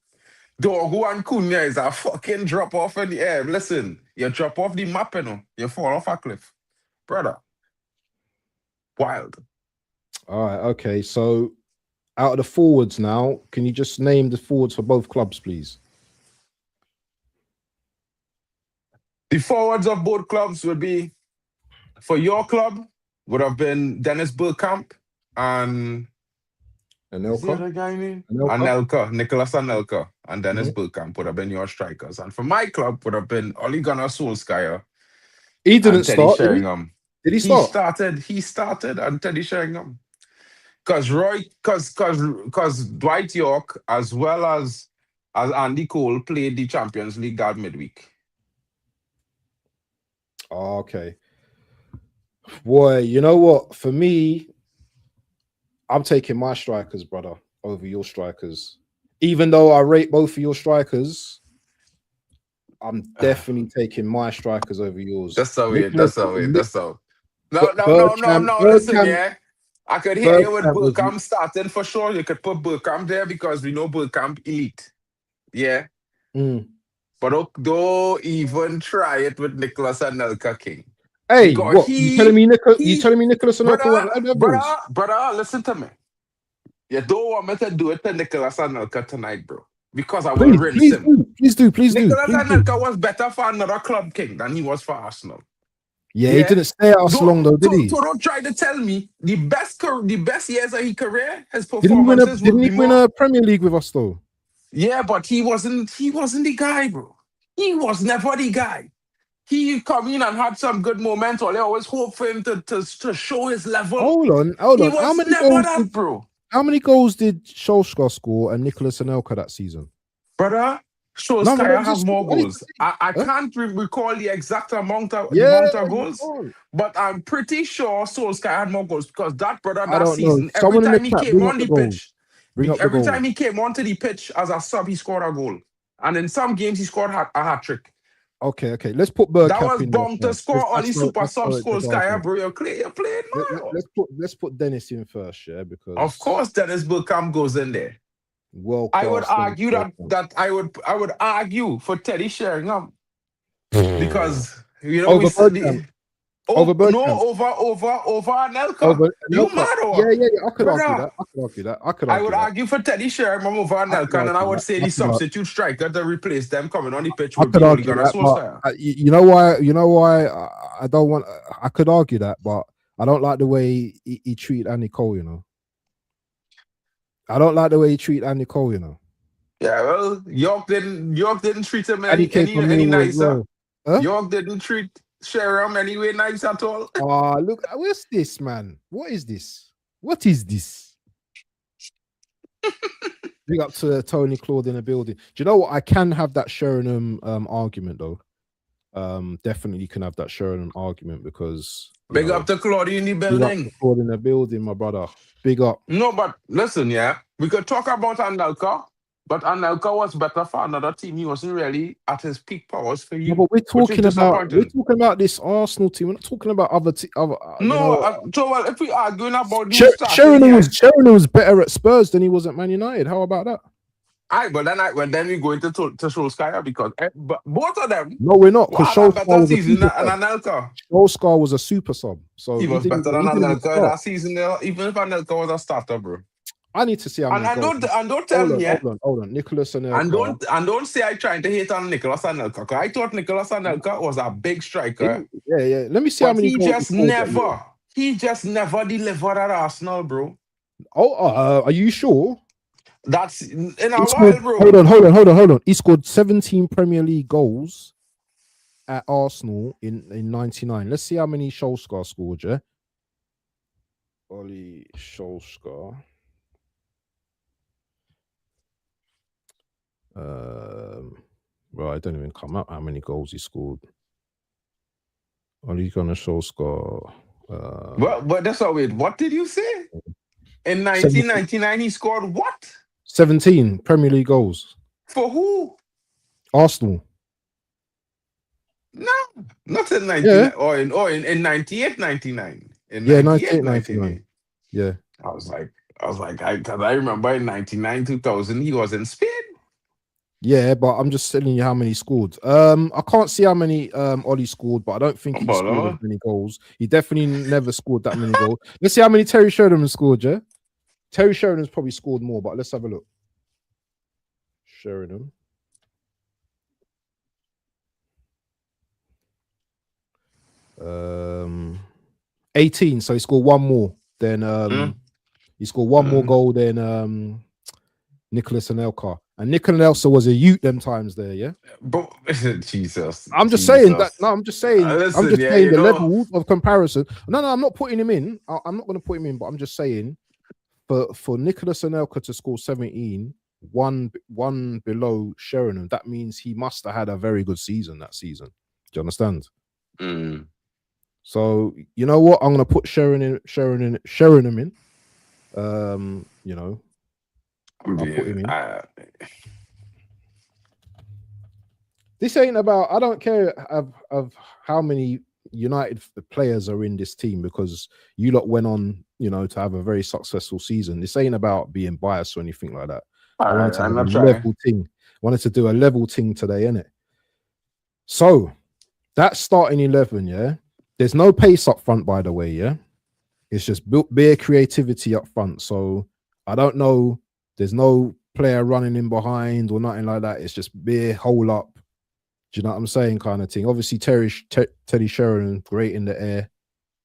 Dorgu and Cunha is a fucking drop off in the air. Listen, you drop off the map, you know. You fall off a cliff. Brother. Wild. All right, okay. So, out of the forwards now, can you just name the forwards for both clubs, please? The forwards of both clubs would be, for your club, would have been Dennis Bergkamp and Anelka. Is the other guy name? Anelka, Nicholas Anelka, and Dennis Bergkamp would have been your strikers. And for my club would have been Ole Gunnar Solskjaer. He didn't start. Sheringham. Did he start? He started and Teddy Sheringham. Because Dwight Yorke as well as Andy Cole played the Champions League that midweek. Oh, okay. Boy, you know what? For me, I'm taking my strikers, brother, over your strikers. Even though I rate both of your strikers, I'm definitely taking my strikers over yours. That's how it. No. Listen, yeah. I could hear you with Bergkamp starting for sure. You could put Bergkamp there because we know Bergkamp elite. Yeah. But don't even try it with Nicholas Anelka King. Hey, Because what you telling me, You telling me Nicholas Anelka brother, went at levels? listen to me. You don't want me to do it to Nicholas Anelka tonight, bro. Because I will Please, rinse please him. do, please do, please do, Nicholas please do. Anelka was better for another club, King, than he was for Arsenal. Yeah, he didn't stay at us long though, did So he? don't try to tell me the best years of his career, his Didn't he win a performances will Didn't he be win more. a Premier League with us though? Yeah, but he wasn't the guy, bro. He was never the guy. He come in and had some good moments, or they always hope for him to show his level. Hold He on. was never that, bro. How many goals did Solskjaer score and Nicholas Anelka that season? Brother, No, Solskjaer have just more I need to goals. see. I Huh? can't recall the exact amount of Yeah, you goals, can't. but I'm pretty sure Solskjaer had more goals because that brother I that don't know. season, every Someone in the time he chat, came bring up on the the goals. pitch, Bring up the every goals. time he came onto the pitch as a sub, he scored a goal. And in some games, he scored a hat trick. Okay. Let's put That Bergkamp was in there bound to first. score on the super That's sub so Solskjaer, bro. You're playing mal. let's put Dennis in first, yeah, Of because course, Dennis Bergkamp goes in there. world I would class Dennis argue Bergkamp. that I would argue for Teddy Sheringham because we Over said Bergkamp. Over Bergkamp. over Anelka. Over You Anelka. mad or Yeah, what? I could argue Brother, that. I could argue that. I could I would argue that. argue for Teddy Sheringham over I could Anelka, and I argue would that. say the substitute striker to replace them coming on the pitch I would be could Ole argue Gunnar that, but Solskjaer. you know why? You know why I don't want. I could argue that, but I don't like the way he treated Andy Cole. You know, I don't like the way he treated Andy Cole. You know, Yeah, well, Yorke didn't treat him and he came from any Millwall as nicer. well. Huh? Yorke didn't treat Sheringham any way nice at all. Ah, look, what's this, man? What is this? What is this? Big up to Tony Claude in the building. Do you know what? I can have that Sheringham argument though. Definitely can have that Sheringham argument because Big up to Claudia in the building. Claude in the building, my brother. Big up. No, but listen, yeah, we could talk about Anelka, but Anelka was better for another team. He wasn't really at his peak powers for you. No, but we're talking about this Arsenal team. We're not talking about other No, so well, if we arguing about the starting Sheringham was better at Spurs than he was at Man United. How about that? But then we go into to Solskjaer because but both of them. No, we're not, because better season than Anelka. Solskjaer was a super sub, so He was better than Anelka that season. Even if Anelka was a starter, bro. I need to see how many goals. Don't tell me, hold on, Nicholas Anelka. And don't say I trying to hate on Nicholas Anelka, because I thought Nicholas Anelka was a big striker. Yeah. Let me see how many he goals just never delivered at Arsenal, bro. Are you sure? That's in a while, bro. Hold on. He scored 17 Premier League goals at Arsenal in 99. Let's see how many Solskjaer scored, yeah? Ole Solskjaer. Well, I don't even come up how many goals he scored. Ole Gunnar Solskjaer. But that's all. Wait, what did you say? In 1999, he scored what? 17 Premier League goals. For who? Arsenal. No, not in 99. Yeah. In 98, 99. In 98, 99. Yeah. I was like, because I remember in 99, 2000, he was in Spain. Yeah, but I'm just telling you how many he scored. I can't see how many Ollie scored, but I don't think he scored as many goals. He definitely never scored that many goals. Let's see how many Terry Sheringham scored, yeah? Terry Sheringham's probably scored more, but let's have a look. Sheringham. Um, 18, so he scored one more than he scored one more goal than Nicholas Anelka. And Nicholas was a youth them times there, yeah. But Jesus, I'm just saying that. No, I'm just saying. Listen, I'm just saying the level of comparison. No, I'm not putting him in. I'm not going to put him in, but I'm just saying for Nicholas Anelka to score 17, one below Sheringham, that means he must have had a very good season that season. Do you understand? So you know what? I'm going to put Sheringham in. You know, I'll put him in. This ain't about. I don't care of how many United players are in this team, because you lot went on, you know, to have a very successful season. This ain't about being biased or anything like that. I wanted to do a level thing today, innit? So that starting 11, yeah. There's no pace up front, by the way, yeah. It's just built bare creativity up front. So I don't know. There's no player running in behind or nothing like that. It's just bare hole up. Do you know what I'm saying? Kind of thing. Obviously, Teddy Sheringham, great in the air.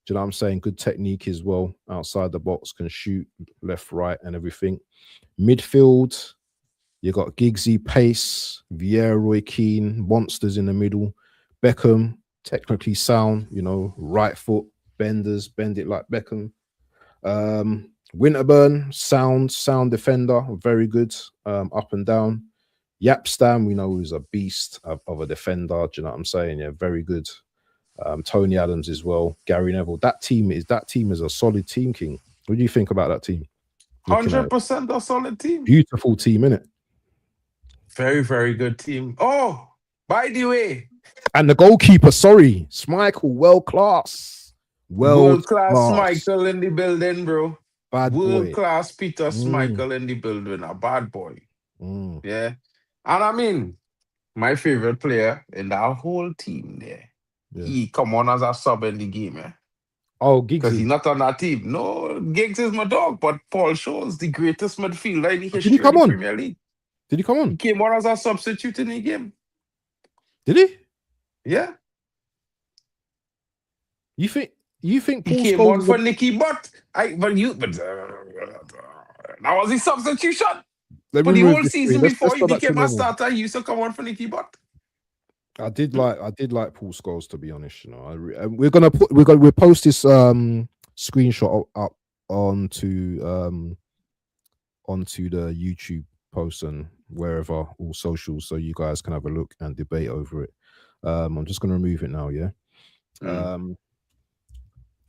Do you know what I'm saying? Good technique as well. Outside the box, can shoot left, right, and everything. Midfield, you got Giggsy, Pace, Vieira, Roy Keane, monsters in the middle. Beckham, technically sound, you know, right foot, benders, bend it like Beckham. Winterburn, sound defender, very good, up and down. Yapstam, we know he's a beast of a defender. Do you know what I'm saying? Yeah, very good. Tony Adams as well. Gary Neville. That team is a solid team, King. What do you think about that team? 100% a solid team. Beautiful team, innit? Very, very good team. Oh, by the way. And the goalkeeper, sorry, Schmeichel, world class. World class Schmeichel in the building, bro. Bad world boy. class Peter Schmeichel in the building. A bad boy. Yeah. And I mean, my favorite player in that whole team there. Yeah. He come on as a sub in the game, yeah. Oh, Giggs. Because he's not on that team. No, Giggs is my dog, but Paul Scholes, the greatest midfielder in the history of the Premier League. Did he come on? He came on as a substitute in the game. Did he? Yeah. You think Paul he came Scholes on for Nicky Butt? That was his substitution. For the whole season before he became a starter, he used to come on for Nicky Butt. I did like Paul Scholes, to be honest. You know, we'll post this screenshot up onto the YouTube post and wherever, all socials, so you guys can have a look and debate over it. I'm just gonna remove it now. Yeah. Do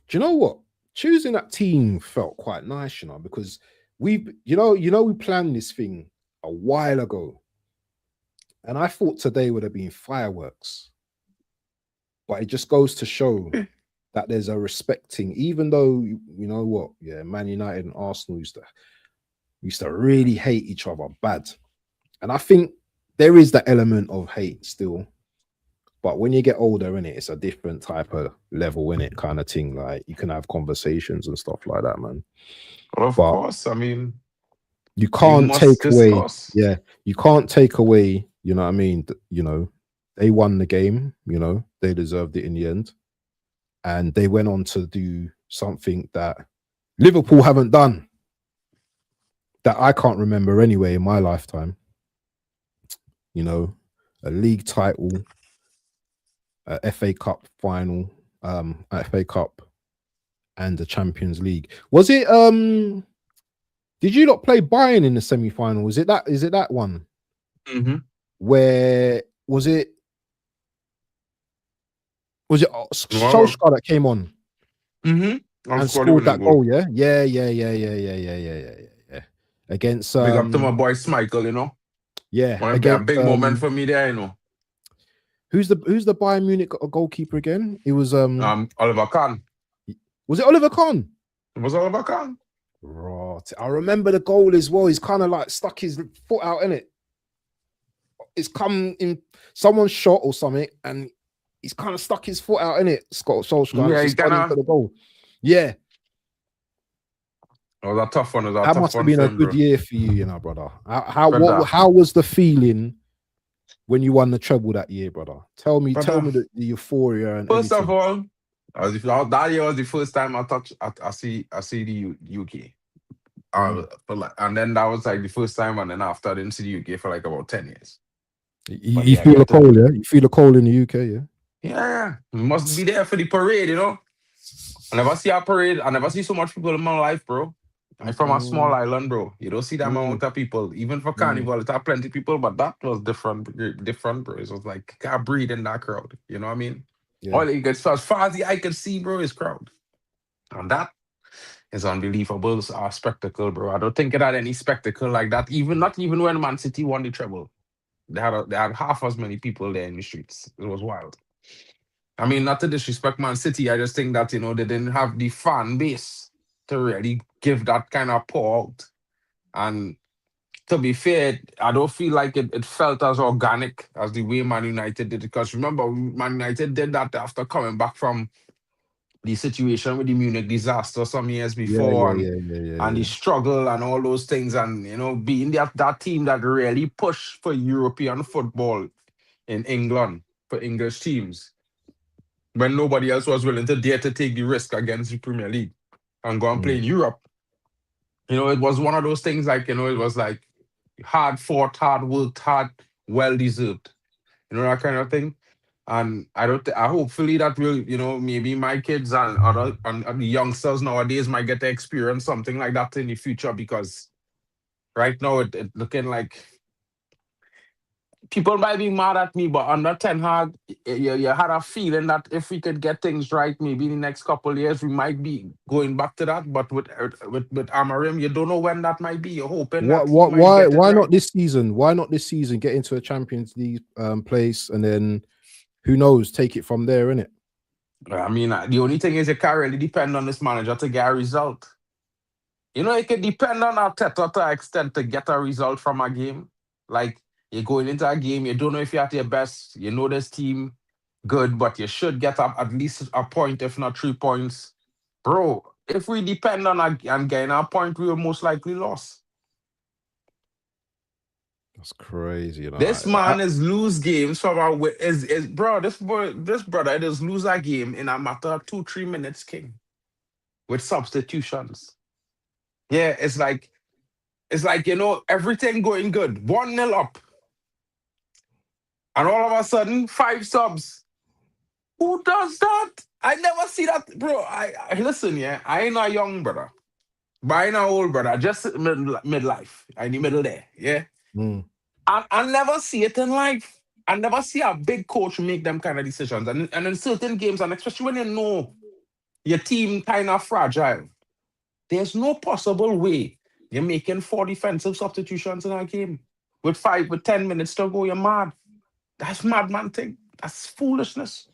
you know what? Choosing that team felt quite nice, you know, because we planned this thing a while ago. And I thought today would have been fireworks. But it just goes to show that there's a respecting, even though, you know what, yeah, Man United and Arsenal used to really hate each other bad. And I think there is that element of hate still. But when you get older, innit, it's a different type of level, innit, kind of thing. Like, you can have conversations and stuff like that, man. Well, of course, I mean, you can't take away, you can't take away, you know what I mean? You know, they won the game, you know, they deserved it in the end. And they went on to do something that Liverpool haven't done, that I can't remember anyway in my lifetime. You know, a league title, a FA Cup final, FA Cup, and the Champions League. Was it did you not play Bayern in the semi-final? Is it that one? Where was it Solskjaer that came on? And scored that goal, yeah? Yeah. Against big up to my boy Schmeichel, you know. Yeah. A big moment for me there, you know. Who's the Bayern Munich goalkeeper again? It was Oliver Kahn. Was it Oliver Kahn? It was Oliver Kahn. Right. I remember the goal as well. He's kind of like stuck his foot out in it. It's come in someone's shot or something, and he's kind of stuck his foot out in it. Scott Solskjaer. Yeah, he's gonna into the goal. Yeah. It was a tough one. That must have been a good year for you, you know, brother. How was the feeling when you won the treble that year, brother? Tell me the euphoria and first everything. Of all, that year was the first time I see the UK. And then that was like the first time, and then after I didn't see the UK for like about 10 years. You feel a cold, yeah? You feel a cold in the UK, yeah? Yeah. You must be there for the parade, you know? I never see a parade. I never see so much people in my life, bro. I'm from a small island, bro. You don't see that amount of people. Even for Carnival, it had plenty of people, but that was different, bro. It was like, can't breathe in that crowd. You know what I mean? Yeah. All you get, so as far as the eye can see, bro, is crowd. And that is unbelievable spectacle, bro. I don't think it had any spectacle like that. Not even when Man City won the treble. They had half as many people there in the streets. It was wild. I mean, not to disrespect Man City, I just think that, you know, they didn't have the fan base to really give that kind of pour out. And to be fair, I don't feel like it felt as organic as the way Man United did it. Because remember, Man United did that after coming back from the situation with the Munich disaster some years Yeah, before, yeah, and yeah, yeah, yeah, and the yeah. struggle and all those things, and being that team that really pushed for European football in England for English teams when nobody else was willing to dare to take the risk against the Premier League and go and play Mm. in Europe. It was one of those things like, it was like hard fought, hard worked, hard, well deserved, that kind of thing. And I don't, I hopefully that will, maybe my kids and other and the youngsters nowadays might get to experience something like that in the future, because right now it looking like people might be mad at me, but under Ten Hag, you had a feeling that if we could get things right, maybe in the next couple of years, we might be going back to that. But with Amarim, you don't know when that might be. You're hoping that he might get it Why right. not this season? Why not this season get into a Champions League place, and then who knows, take it from there, innit? I mean, the only thing is you can't really depend on this manager to get a result. It can depend on Arteta to an extent to get a result from a game. Like, you're going into a game, you don't know if you're at your best. You know this team good, but you should get up at least a point, if not 3 points. Bro, if we depend on getting a point, we will most likely lose. That's crazy, This man is lose games from our is bro. This brother is lose a game in a matter of 2-3 minutes, king, with substitutions. Yeah, it's like everything going good, 1-0 up, and all of a sudden 5 subs. Who does that? I never see that, bro. I listen, yeah. I ain't a young brother, but I ain't a old brother. Just midlife. I in the middle there, yeah. Mm. I never see it in life. I never see a big coach make them kind of decisions. And in certain games, and especially when you know your team kind of fragile, there's no possible way you're making 4 defensive substitutions in a game. With 10 minutes to go, you're mad. That's madman thing. That's foolishness.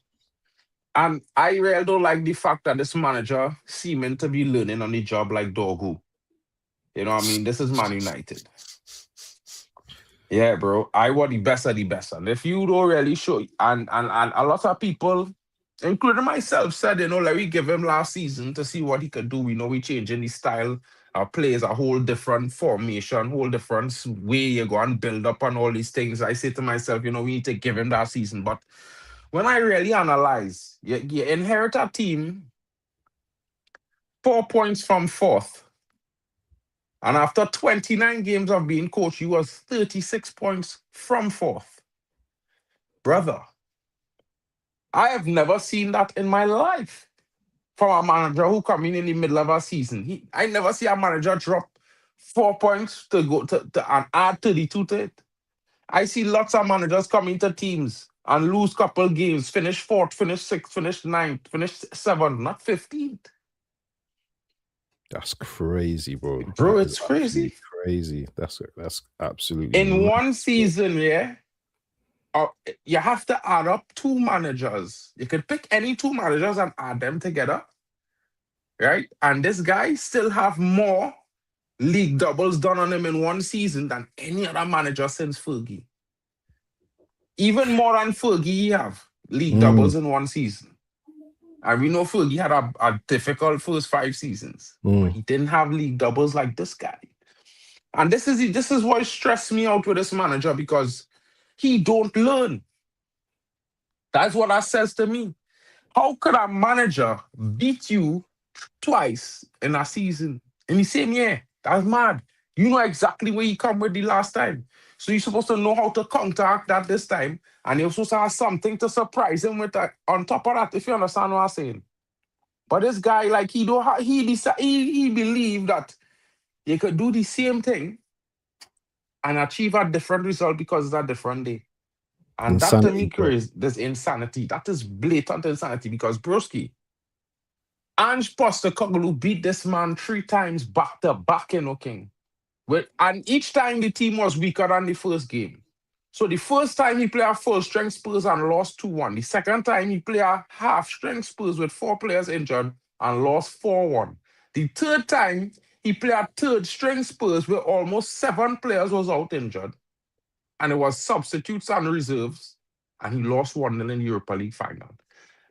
And I really don't like the fact that this manager seeming to be learning on the job like Dorgu. You know what I mean? This is Man United. Yeah, bro. I want the best of the best. And if you don't really show, and a lot of people, including myself, said, let me give him last season to see what he could do. We know we changing the style. Our plays a whole different formation, whole different way you go and build up on all these things. I say to myself, we need to give him that season. But when I really analyze, you inherit a team 4 points from fourth. And after 29 games of being coach, he was 36 points from fourth. Brother, I have never seen that in my life from a manager who come in the middle of a season. I never see a manager drop 4 points to go to and add 32 to it. I see lots of managers come into teams and lose couple games, finish fourth, finish sixth, finish ninth, finish seventh, not 15th. That's crazy, bro. Bro, That is it's absolutely crazy. crazy. That's absolutely In mad. one season, yeah, you have to add up 2 managers. You could pick any 2 managers and add them together, right? And this guy still have more league doubles done on him in one season than any other manager since Fergie. Even more than Fergie, he have league Mm, doubles in one season. And we know Fergie had a difficult first 5 seasons, but mm. he didn't have league doubles like this guy. And this is what stressed me out with this manager, because he don't learn. That's what that says to me. How could a manager beat you twice in a season in the same year? That's mad. You know exactly where you come with the last time. So you're supposed to know how to counteract that this time. And you're supposed to have something to surprise him with that on top of that, if you understand what I'm saying. But this guy, like, he don't he believed that you could do the same thing and achieve a different result because it's a different day. And that to Insanity, me bro. crazy. This insanity. That is blatant insanity, because broski, Ange Postecoglou beat this man 3 times back to back in King. And each time the team was weaker than the first game. So the first time he played a full strength Spurs and lost 2-1. The second time he played a half strength Spurs with 4 players injured and lost 4-1. The third time He played at third string Spurs where almost 7 players was out injured. And it was substitutes and reserves. And he lost 1-0 in Europa League final.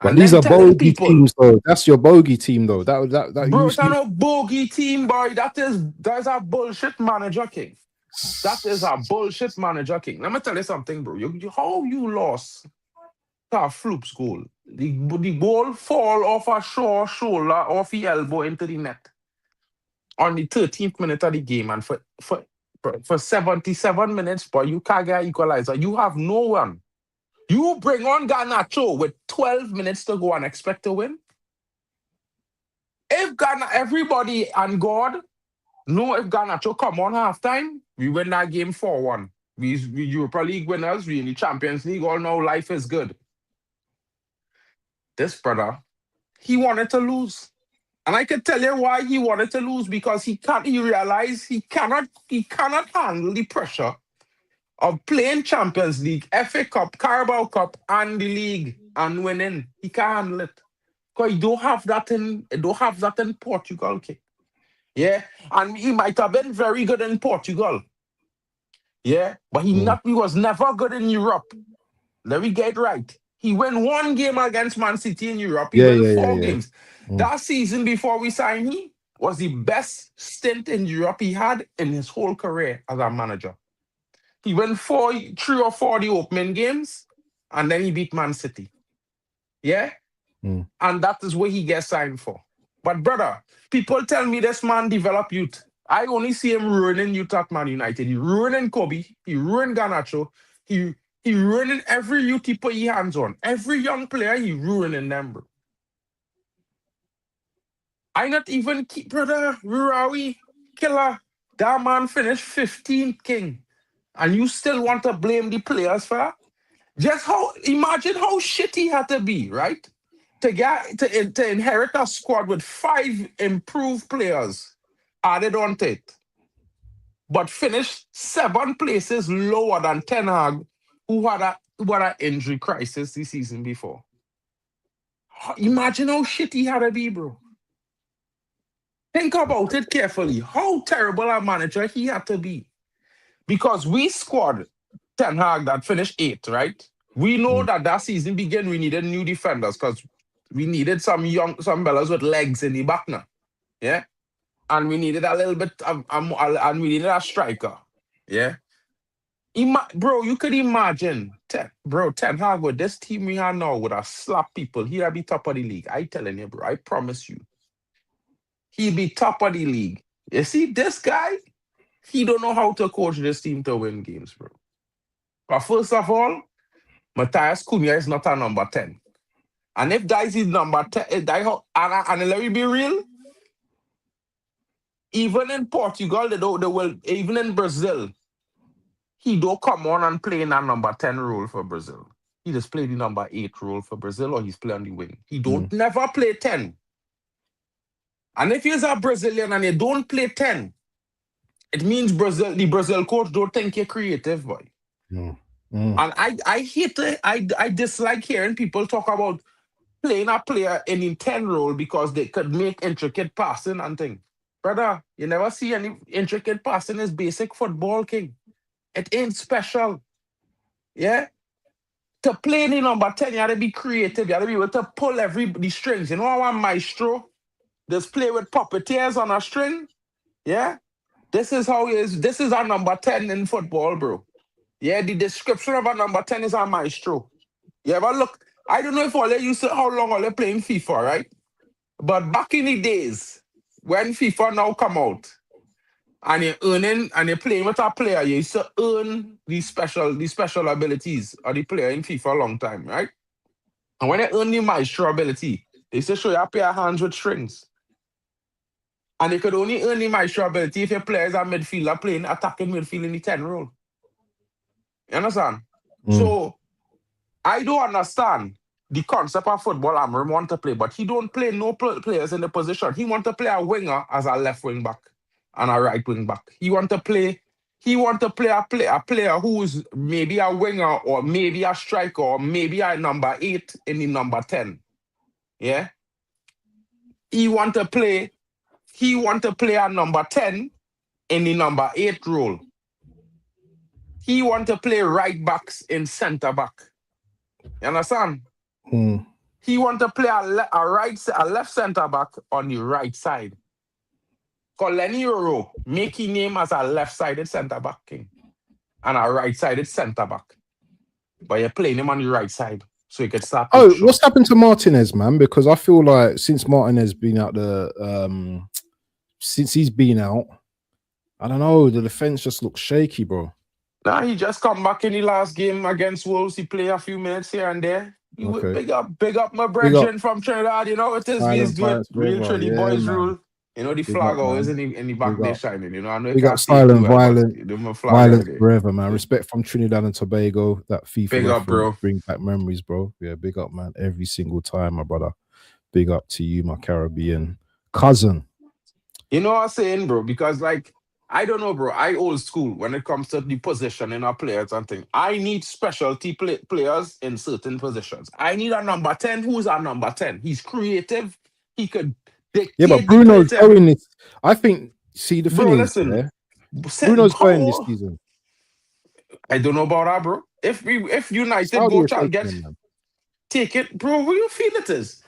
But And these then are telling bogey people, teams, though. That's your bogey team, though. That bro, you it's see. not a bogey team, boy. That's a bullshit manager, King. That is a bullshit manager, King. Let me tell you something, bro. How you lost to a Floop's goal? The ball fall off a shoulder, off the elbow into the net on the 13th minute of the game. And for 77 minutes, boy, you can't get an equalizer. You have no one. You bring on Garnacho with 12 minutes to go and expect to win? If everybody and God know if Garnacho come on halftime, we win that game 4-1. We Europa League winners, we in the Champions League, all know life is good. This brother, he wanted to lose. And I can tell you why he wanted to lose, because he realized he cannot handle the pressure of playing Champions League, FA Cup, Carabao Cup, and the league and winning. He can't handle it. Because he don't have that in Portugal, okay? Yeah. And he might have been very good in Portugal. Yeah. But he was never good in Europe. Let me get it right. He won 1 game against Man City in Europe. He won 4 games. That season before we signed him was the best stint in Europe he had in his whole career as a manager. He won 3 or 4 the opening games, and then he beat Man City. Yeah? And that is what he gets signed for. But brother, people tell me this man develop youth. I only see him ruining youth at Man United. He ruining Kobe. He ruined Garnacho. He ruining every youth he put his hands on. Every young player, he ruining them, bro. I not even keep, brother, Rurawi, killer. That man finished 15th, King. And you still want to blame the players for that? Imagine how shit he had to be, right? To inherit a squad with 5 improved players added onto it, but finished 7 places lower than Ten Hag, who had an injury crisis the season before. Imagine how shit he had to be, bro. Think about it carefully. How terrible a manager he had to be. Because we squad Ten Hag that finished 8th, right? We know that season began, we needed new defenders because we needed some fellas with legs in the back now. Yeah? And we needed a little bit and we needed a striker. Yeah? Bro, you could imagine, Ten Hag with this team we have now would have slapped people. He'd be top of the league. I telling you, bro, I promise you. He'd be top of the league. You see, this guy, he don't know how to coach this team to win games, bro. But first of all, Matthias Cunha is not a number 10. And if that is his number 10, and let me be real, even in Portugal, even in Brazil, he don't come on and play in that number 10 role for Brazil. He just play the number 8 role for Brazil, or he's playing on the wing. He don't never play 10. And if he's a Brazilian and you don't play 10, it means the Brazil coach don't think you're creative, boy. And I hate it. I dislike hearing people talk about playing a player in the 10 role because they could make intricate passing and things. Brother, you never see any intricate passing is basic football, King. It ain't special. Yeah? To play in the number 10, you have to be creative. You have to be able to pull the strings. You know how a maestro just play with puppeteers on a string? Yeah? This is how he is. This is our number 10 in football, bro. Yeah, the description of a number 10 is a maestro. You ever look? I don't know if all they used to, how long are they playing FIFA, right? But back in the days, when FIFA now come out, and you're earning and you're playing with a player, you used to earn these special abilities of the player in FIFA a long time, right? And when you earn the maestro ability, they used to show you a pair of hands with strings. And you could only earn the maestro ability if your player is a midfielder playing attacking midfield in the 10 role. You understand? So I don't understand the concept of football Amram want to play, but he don't play no players in the position. He want to play a winger as a left wing back and a right wing back. He want to play a player who is maybe a winger or maybe a striker or maybe a number 8 in the number 10. Yeah? He want to play he want to play a number 10 in the number 8 role. He want to play right backs in centre back. You understand? He want to play a left centre back on the right side. Because Lenny Euro make his name as a left-sided centre back king and a right-sided centre back. But you're playing him on the right side so he could start. Oh, what's happened to Martinez, man? Because I feel like since Martinez been out since he's been out, I don't know, the defense just looks shaky, bro. Nah, he just come back in the last game against Wolves. He play a few minutes here and there. Okay. Big up my brethren from Trinidad. You know what it is. He's doing real Trinity boys man. rule. You know the flag always in the back there shining. You know I know big up silent, violence forever, man. Respect from Trinidad and Tobago. That FIFA big up, bro. Bring back memories, bro. Yeah, big up, man. Every single time, my brother. Big up to you, my Caribbean cousin. You know what I'm saying, bro? Because like I don't know, bro. I old school when it comes to the position in our players and things. I need specialty players in certain positions. I need a number 10 who's a number 10. He's creative. He could. Yeah, but Bruno's going this. I think. See the thing is, Bruno's going this season. I don't know about that, bro. If United go try and get take it, bro. What you feel it is?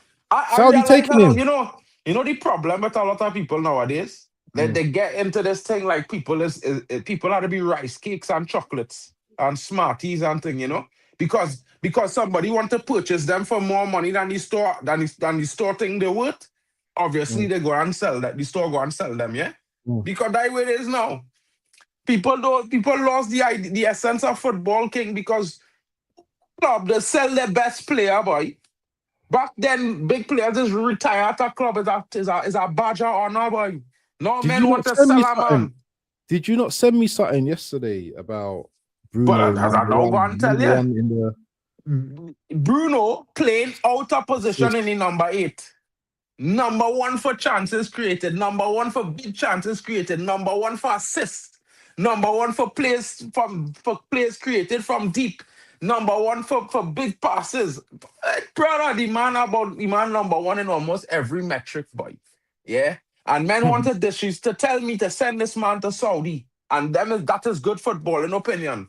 Saudi taking him. You know the problem with a lot of people nowadays. That they get into this thing like people have to be rice cakes and chocolates and Smarties and thing, you know, because somebody want to purchase them for more money than the store thing they're worth. Obviously, they go and sell that. The store go and sell them, yeah. Because that's where it is now. People lost the essence of football, king, because club they sell their best player, boy. Back then, big players just retire at a club is a badge of honor, boy. No man want to sell a man. Did you not send me something yesterday about Bruno? But I don't want to tell you. Bruno playing out of position in the number 8. Number 1 for chances created. Number 1 for big chances created. Number 1 for assists. Number 1 for plays created from deep. Number 1 for big passes. Brother, the man number 1 in almost every metric, boy. Yeah. And men wanted this to tell me to send this man to Saudi. And that is good football, in opinion.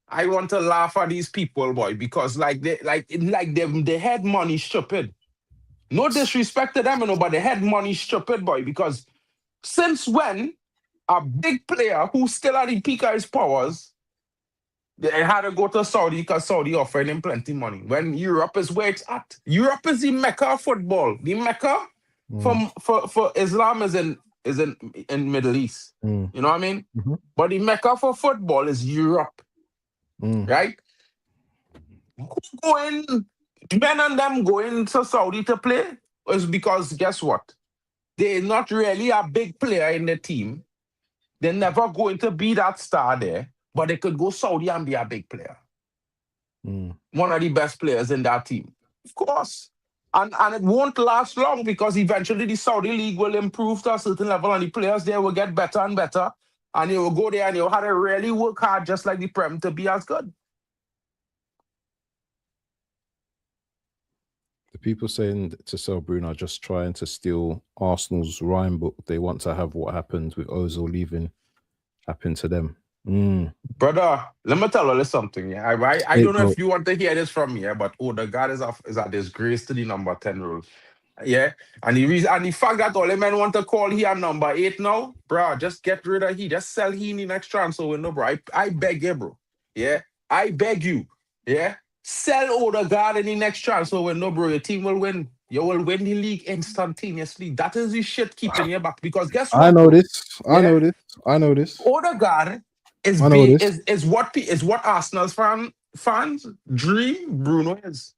I want to laugh at these people, boy, because they had money stupid. No disrespect to them, but they had money stupid, boy, because since when a big player who's still at the peak of his powers, they had to go to Saudi because Saudi offered him plenty money. When Europe is where it's at. Europe is the mecca of football. The mecca for Islam is in Middle East. You know what I mean? But the mecca for football is Europe. Right? Men and them going to Saudi to play is because guess what? They're not really a big player in the team. They're never going to be that star there, but they could go Saudi and be a big player. One of the best players in that team. Of course. And it won't last long because eventually the Saudi league will improve to a certain level and the players there will get better and better. And they will go there and they'll have to really work hard just like the Prem to be as good. The people saying to sell Bruno are just trying to steal Arsenal's rhyme book. They want to have what happened with Ozil leaving happen to them. Brother, let me tell you something. Yeah, I don't know if you want to hear this from me, but Odegaard is a disgrace to the number 10 rule. Yeah, and the fact that all the men want to call here number 8 now, bro, just get rid of he. Just sell he in the next transfer window, bro. I beg you, bro. Yeah, I beg you. Yeah, sell Odegaard in the next transfer window, bro. Your team will win. You will win the league instantaneously. That is the shit keeping you back because guess what? I know this. I know this. Odegaard is what Arsenal's fans dream Bruno is.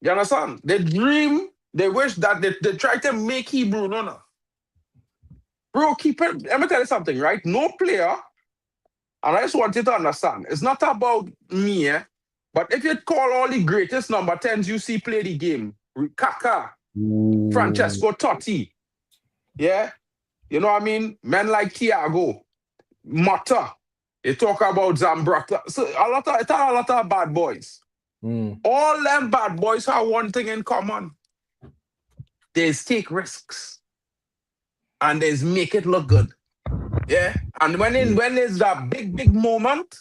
You understand? They dream, they wish that they try to make he Bruno now. Bro, keep it. Let me tell you something, right? No player, and I just want you to understand, it's not about me, but if you call all the greatest number 10s you see play the game, Kaká, Francesco Totti, yeah? You know what I mean? Men like Thiago, Mata, they talk about Zambrata. So a lot of bad boys. All them bad boys have one thing in common. They take risks. and there's make it look good. Yeah. And when there's that big moment,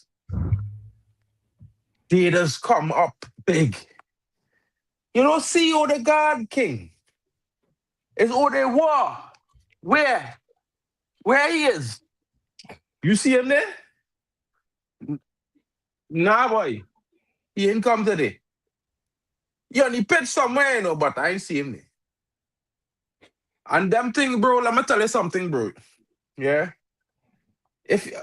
they just come up big. You know, see Odegaard, King. It's Odegaard. Where? Where he is? You see him there? Nah, boy. He ain't come today. He on the pitch somewhere, you know, but I ain't see him there. And them thing, bro, let me tell you something, bro. Yeah.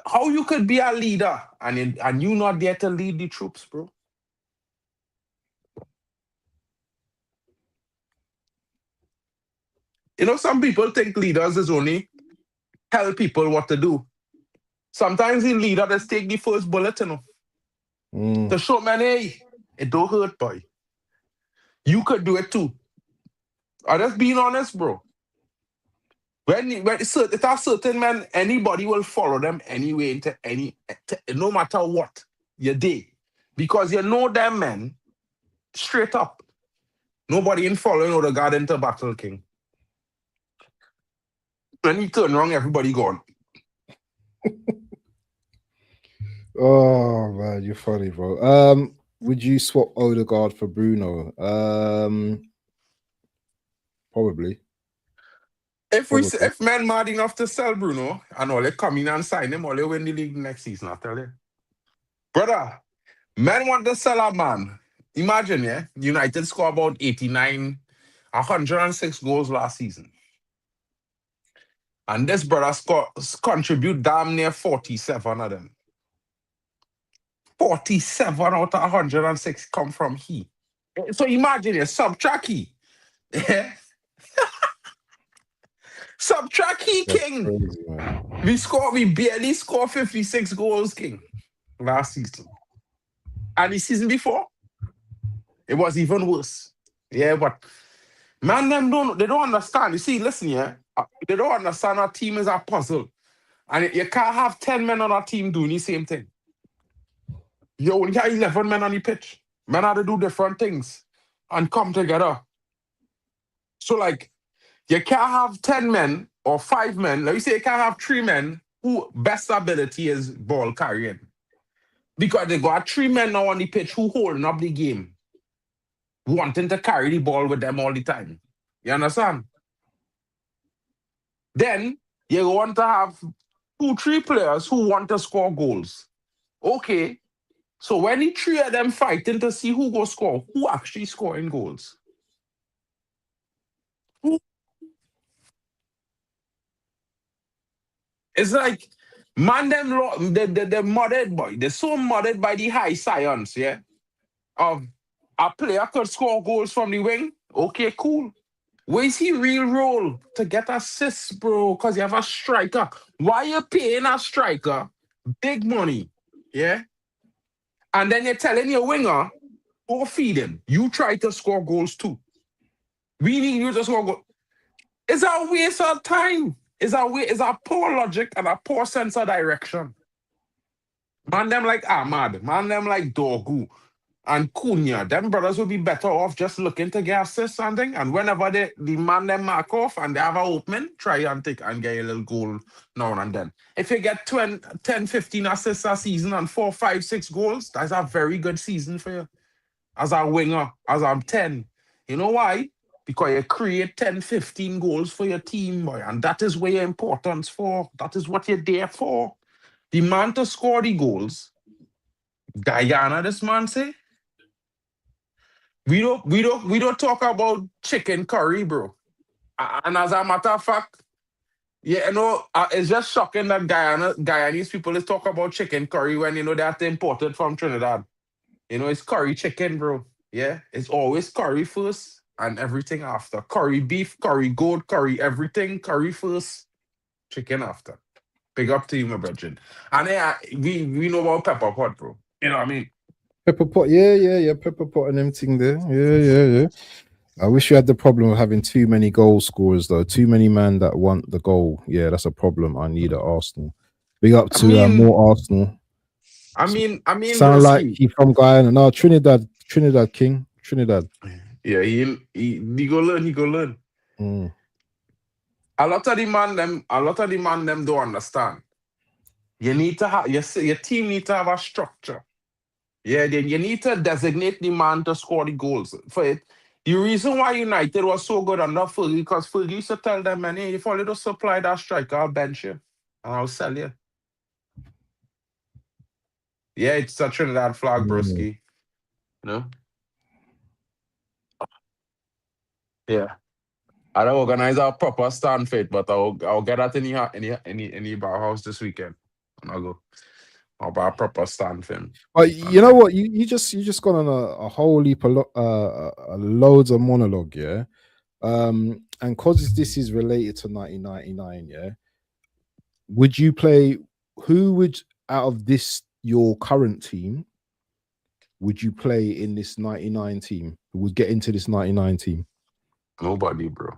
How you could be a leader and you not there to lead the troops, bro? You know, some people think leaders is only tell people what to do. Sometimes the leader just take the first bullet, you know, to show man, hey, it don't hurt, boy. You could do it too. I'm just being honest, bro. When it's a certain man, anybody will follow them anyway no matter what you did. Because you know them, man, straight up. Nobody in following or the God into battle, King. When he turn wrong, everybody gone. Oh man, you're funny, bro. Would you swap Odegaard for Bruno? Probably. If men mad enough to sell Bruno and all they come in and sign him, all they win the league next season, I tell you. Brother, men want to sell a man. Imagine, yeah, United score about 89, 106 goals last season. And this brother contribute damn near 47 of them. 47 out of 106 come from he. So imagine it, subtract he. Subtract he, King. Crazy, we barely score 56 goals, King, last season. And the season before, it was even worse. Yeah, but man, they don't understand. You see, listen, yeah, they don't understand our team is a puzzle. And you can't have 10 men on our team doing the same thing. You only have 11 men on the pitch. Men have to do different things and come together. So, like, you can't have 10 men or 5 men. Let me say you can't have 3 men who best ability is ball carrying. Because they got 3 men now on the pitch who holding up the game, wanting to carry the ball with them all the time. You understand? Then you want to have 2, 3 players who want to score goals. Okay. So when the 3 of them fighting to see who go score, who actually scoring goals? Who? It's like, man, they're modded, boy. They're so modded by the high science, yeah? Of a player could score goals from the wing. Okay, cool. Where's his real role? To get assists, bro, because you have a striker. Why you paying a striker big money, yeah? And then you're telling your winger, go feed him. You try to score goals too. We need you to score goals. It's a waste of time. It's a poor logic and a poor sense of direction. Man, them like Ahmad. Man, them like Dorgu and Cunha. Them brothers would be better off just looking to get assists and thing. And whenever the man them mark off and they have an opening, try and take and get a little goal now and then. If you get 10, 15 assists a season and 4, 5, 6 goals, that's a very good season for you. As a winger, as I'm 10. You know why? Because you create 10, 15 goals for your team, boy. And that is where your importance for. That is what you're there for. The man to score the goals. Guyana, this man say. We don't talk about chicken curry, bro. And as a matter of fact, yeah, you know, it's just shocking that Guyanese people is talk about chicken curry when you know they're imported from Trinidad. You know, it's curry chicken, bro. Yeah, it's always curry first and everything after. Curry beef, curry goat, curry everything, curry first, chicken after. Big up to you, my brethren. And yeah, we know about pepper pot, bro. You know what I mean? Pepper pot, yeah. Pepper pot and everything there. Yeah. I wish you had the problem of having too many goal scorers, though. Too many men that want the goal. Yeah, that's a problem. I need at Arsenal. Big up to more Arsenal. I mean, sound like he from Guyana. No, Trinidad King. Trinidad. Yeah, he go learn. A lot of the man them don't understand. You need to have your team need to have a structure. Yeah, then you need to designate the man to score the goals for it. The reason why United was so good under Fergie, because Fergie used to tell them, man, hey, if only to supply that striker, I'll bench you and I'll sell you. Yeah, it's a Trinidad flag, Mm. broski. You know? Yeah. I don't organize a proper stand for it, but I'll get at any bar house this weekend. And I'll go. I'll buy a proper stand for him. But And you know what? You just got on a whole heap of loads of monologue, yeah. And cause this is related to 1999, yeah. Would you play? Who would out of this your current team would you play in this 99 team? Who would get into this 99 team? nobody, bro.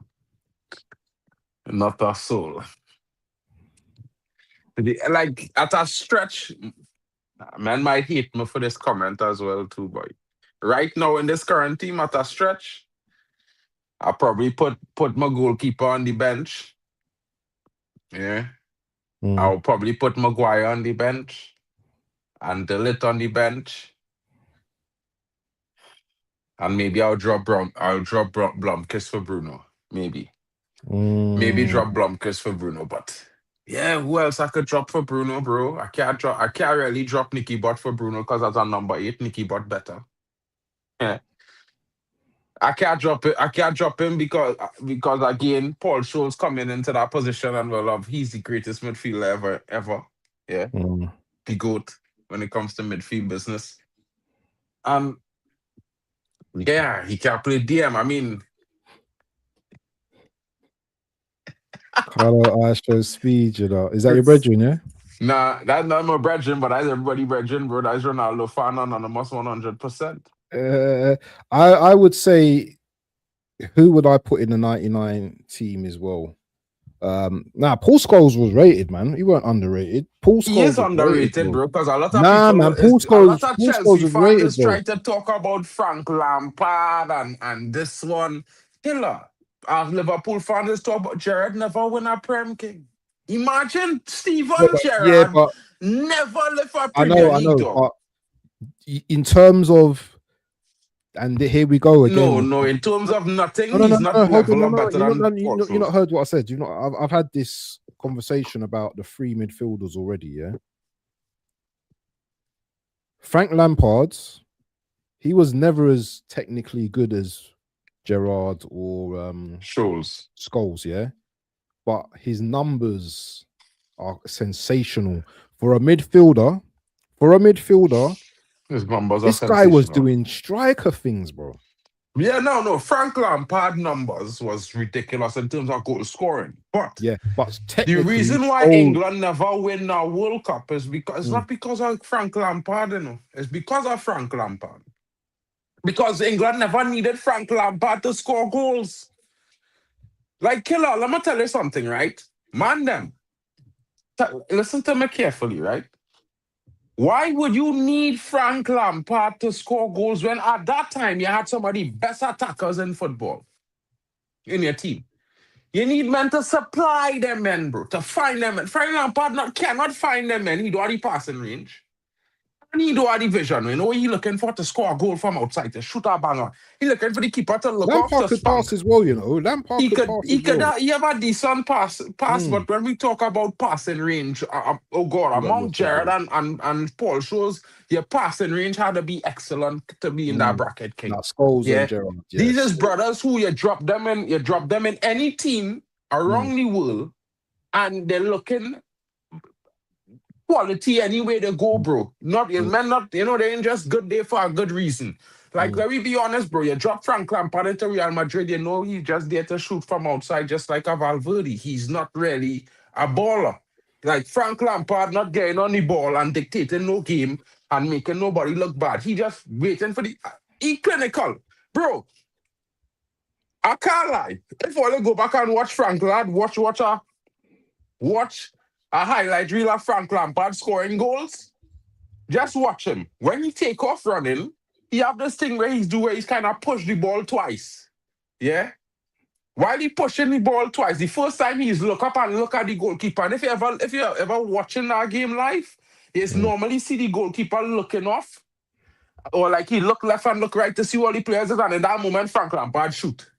Not a soul. Like at a stretch, man might hate me for this comment as well, too, boy. Right now in this current team at a stretch, I probably put my goalkeeper on the bench. Yeah. Mm, I'll probably put Maguire on the bench and Delit on the bench. And maybe I'll drop Blomkis for Bruno. Maybe. Maybe mm, drop Blomkis for Bruno, but yeah, who else I could drop for Bruno, bro? I can't really drop Nicky Butt for Bruno because as a number 8, Nicky Butt better. Yeah. I can't drop him because again, Paul Scholes coming into that position and he's the greatest midfielder ever. Yeah. mm. The GOAT when it comes to midfield business. Um yeah, he can't play DM. I mean, Carlo Astro speed, you know. Is that your it's brethren, yeah? nah, that's not my brethren, but that's everybody brethren, bro. That's Ronaldo fan anonymous 100%. I would say who would I put in the 99 team as well? Paul Scholes was rated, man. He weren't underrated. Paul He Scholes is was rated, underrated, bro. bro, because a lot of Nah, people man. is a lot of Paul Scholes Chelsea was fans rated, is bro. trying to talk about Frank Lampard and this one. Killer. As Liverpool fans is talk about Gerrard never win a Prem King. Imagine Steven Yeah, Gerrard but never lift a I Premier know, I League, know. dog. But in terms of, and here we go No, again. no. In terms of No, nothing, no, no, he's no, not no. Hold on, level no, or no. better than Paul You Scholes. not heard what I said. I've had this conversation about the three midfielders already. Yeah, Frank Lampard, he was never as technically good as Gerrard or Scholes. Scholes. Yeah, but his numbers are sensational for a midfielder. For a midfielder, His numbers are this guy was sensational. doing striker things, bro. Yeah, no. Frank Lampard numbers was ridiculous in terms of goal scoring. But Yeah, but the technically, reason why Scholes. England never win a World Cup is because it's Mm, not because of Frank Lampard, you know. It's because of Frank Lampard. Because England never needed Frank Lampard to score goals. Like, killer, let me tell you something, right? Man, listen to me carefully, right? Why would you need Frank Lampard to score goals when at that time you had some of the best attackers in football in your team? You need men to supply them men, bro, to find them men. Frank Lampard cannot find them men. He do all the passing range. And he do all the vision. You know what he looking for to score a goal from outside, to shoot a banger. He looking for the keeper to look off Lampard to could pass spank. as well, you know. Lampard He could could pass he as could well. he have a decent pass, Mm. but when we talk about passing range, oh god, Yeah, among yes, it Jared is. and Paul shows your passing range had to be excellent to be in that Mm. bracket, King. Now, Scholes and Yeah. Gerrard, These yes. is brothers who you drop them in any team Mm, around the world, and they're looking quality anyway they go, bro. Not mm, men, not they ain't just good there for a good reason. Like, mm, let me be honest, bro. You drop Frank Lampard into Real Madrid, you know he's just there to shoot from outside, just like a Valverde. He's not really a baller. Like Frank Lampard not getting on the ball and dictating no game and making nobody look bad. He just waiting for he clinical. Bro, I can't lie. If I go back and watch Frank Lad, watch a highlight reel of Frank Lampard scoring goals. Just watch him. When he take off running, he have this thing where he's kind of push the ball twice. Yeah? While he pushing the ball twice, the first time he's look up and look at the goalkeeper. And if you're ever watching that game live, it's normally see the goalkeeper looking off, or like he look left and look right to see all the players, and in that moment, Frank Lampard shoot.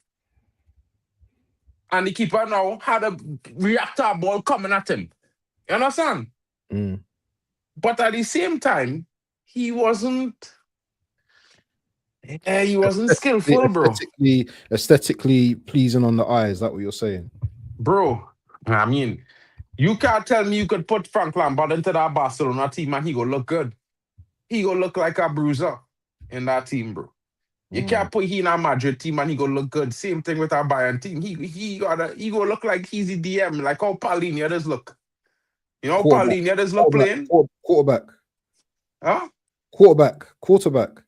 And the keeper now had a reactor ball coming at him. You understand? But at the same time, he wasn't skillful, bro. Aesthetically pleasing on the eye. Is that what you're saying? Bro, I mean, you can't tell me you could put Frank Lampard into that Barcelona team and he go look good. He go look like a bruiser in that team, bro. You can't put he in a Madrid team and he go look good. Same thing with our Bayern team. He go look like he's the DM, like how Paulinho does look. You know, Paulinho does look playing. Quarterback. Huh? Quarterback.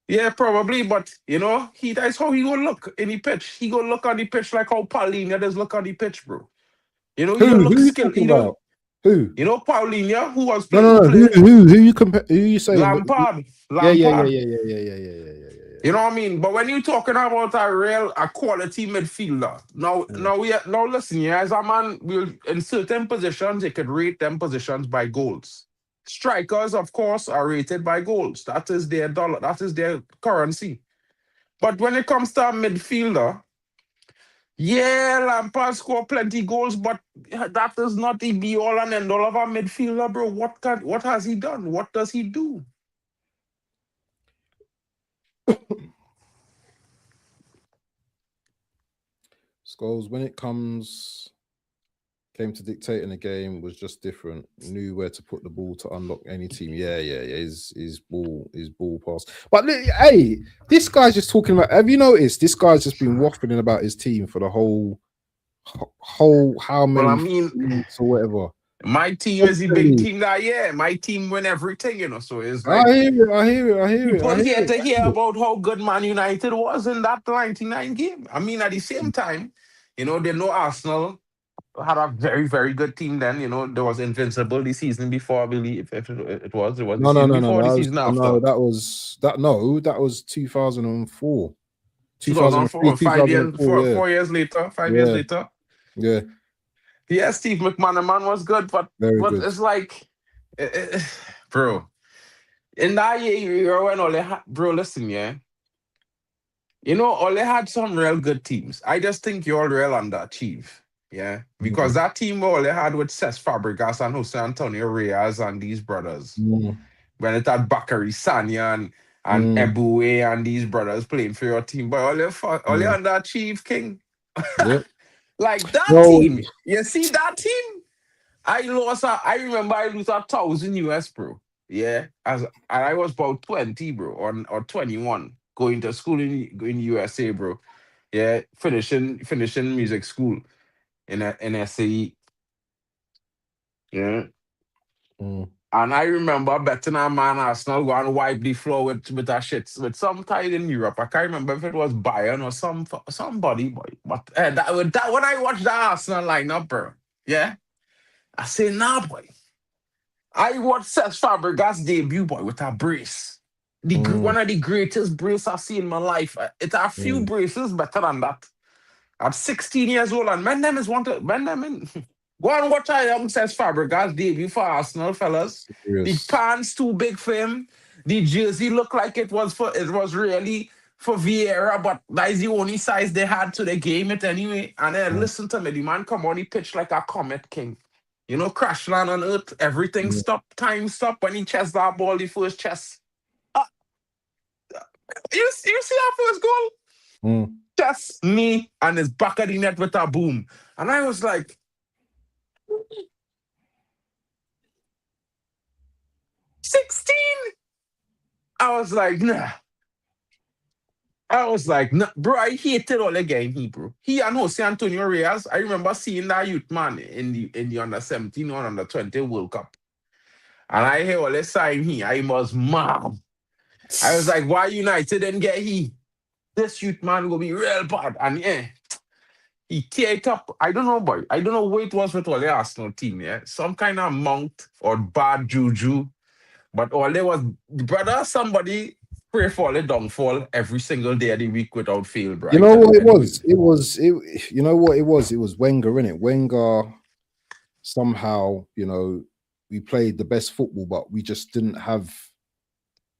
Yeah, probably, but you know, that's how he gonna look in the pitch. He gonna look on the pitch like how Paulinho does look on the pitch, bro. You know, he don't look skilled. Who? You know, Paulinho, who was playing. No. Who you compare? Who you saying? Lampard. Yeah. You know what I mean? But when you're talking about a quality midfielder, now listen, yeah, as a man, in certain positions, you could rate them positions by goals. Strikers, of course, are rated by goals. That is their dollar. That is their currency. But when it comes to a midfielder, yeah, Lampard scored plenty goals, but that is not the be all and end all of a midfielder, bro. What has he done? What does he do? Scholes, when it came to dictating the game, was just different. Knew where to put the ball to unlock any team. Yeah. His ball pass. But hey, this guy's just talking about. Have you noticed this guy's just been waffling about his team for the whole how many? Well, I mean, or whatever. My team is the big team that year. My team win everything, you know. So it's like I hear it. People get to hear about how good Man United was in that 99 game. I mean, at the same time, you know, they know Arsenal had a very, very good team then. You know, there was Invincible the season before, I believe. If it was no. The season after. No, that was 2004. 2004, 4 years later, 5 years later. Yeah. Yeah, Steve McManaman was good, but good. It's like, bro, in that year when all they had, bro, listen, yeah. You know, all they had some real good teams. I just think you all real underachieve. Yeah. Because that team all they had with Cesc Fabregas and Jose Antonio Reyes and these brothers. When it had Bakary Sagna and Eboué and these brothers playing for your team. But all they underachieve, King. Yep. Like that team. You see that team? I remember I lost $1,000 bro. Yeah. And I was about 20, bro, or 21, going to school in USA, bro. Yeah. Finishing music school in SAE. Yeah. And I remember betting a man Arsenal go and wipe the floor with that shit with some tide in Europe. I can't remember if it was Bayern or somebody, boy. But that when I watched that Arsenal lineup, bro, yeah, I say, nah, boy. I watched Cesc Fabregas debut, boy, with a brace. One of the greatest braces I've seen in my life. It's a few braces better than that. At 16 years old, and men them in. Go and watch how young Cesc Fabregas debut for Arsenal, fellas. The pants too big for him. The jersey looked like it was really for Vieira, but that is the only size they had, so they gave it anyway. And then listen to me, the man come on the pitch like a comet king. You know, crash land on earth, everything stopped, time stopped when he chest that ball, the first chest. You see our first goal? Chest, knee, and his back of the net with a boom. And I was like, 16? I was like, nah. Bro, I hated all the game, bro. He and Jose Antonio Reyes, I remember seeing that youth man in the under 17 or under 20 World Cup. And I hear all the sign here. I was mad. I was like, why United didn't get he? This youth man will be real bad. And yeah, he tear it up. I don't know, boy. I don't know what it was with all the Arsenal team, yeah. Some kind of monk or bad juju. But all there was, brother, somebody pray for the downfall every single day of the week without fail, bro. You know what it was? You know what it was? It was Wenger, innit? Wenger somehow, we played the best football, but we just didn't have.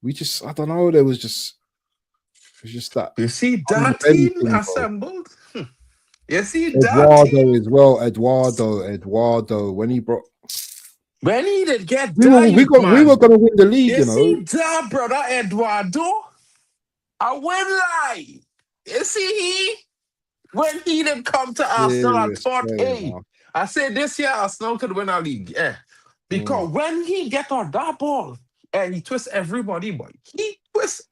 I don't know. It was just that. You see that team assembled. You see that team as well. Eduardo. When he did get we were gonna win the league. You see that, brother Eduardo. I win lie. You see when he didn't come to Arsenal, I thought, hey, I said this year Arsenal could win a league. Yeah. Because when he get on that ball and he twists everybody, boy. He twists.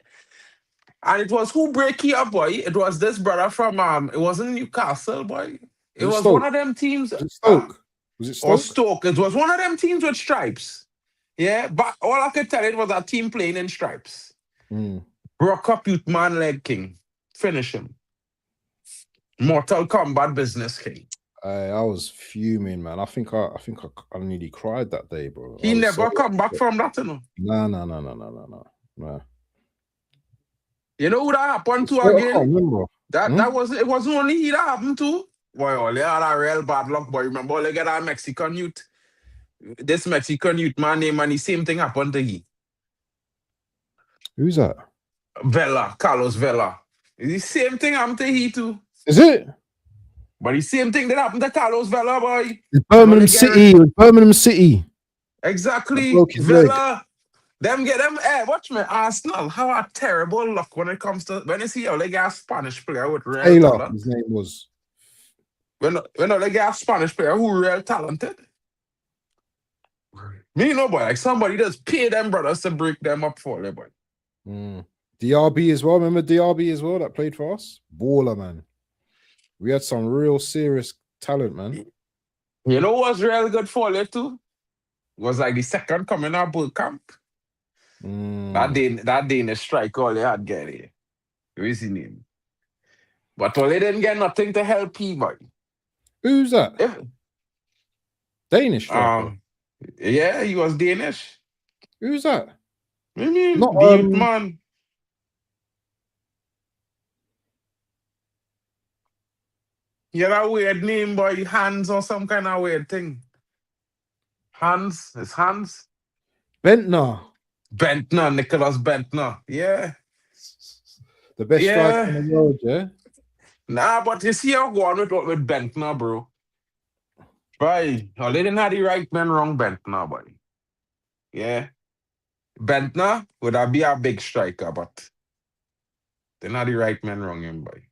And it was who break here, boy. It was this brother from it wasn't Newcastle, boy. It was one of them teams. Was it Stoke? Was it Stoke? Or Stoke. It was one of them teams with stripes. Yeah, but all I could tell it was a team playing in stripes. Broke up youth man leg king. Finish him. Mortal Kombat business king. I was fuming, man. I think I nearly cried that day, bro. He never come back from that, you know. No. You know who that happened to again? That wasn't. It wasn't only he that happened to. Boy, they had a real bad luck, boy. Remember, they get that Mexican youth. This Mexican youth man name, and the same thing happened to he. Who's that? Carlos Vela. The same thing happened to he too. Is it? But the same thing that happened to Carlos Vela, boy. It's Birmingham City. Exactly. Vela. Them get them. Hey, watch me. Arsenal. How a terrible luck when it comes to when you see how they get a Spanish player with real talent. His name was. When they get a Spanish player who real talented. Me no boy. Like somebody just pay them brothers to break them up for them, boy. DRB as well. Remember DRB as well that played for us? Baller, man. We had some real serious talent, man. You know what's real good for you too? Was like the second coming of Bergkamp. That Danish strike all they had get here. What's his name? But all they didn't get nothing to help him, boy. Who's that? Danish striker? Yeah, he was Danish. Who's that? I mean, the youth man. He had a weird name, boy. Hans or some kind of weird thing. Hans? It's Hans? Bentner. Nicholas Bentner. Yeah. The best striker in the world, yeah? Nah, but you see how go on with Bentner, bro. Right. Oh, they didn't have the right man wrong Bentner, boy. Yeah. Bentner would have be a big striker, but they're not the right man wrong him, boy.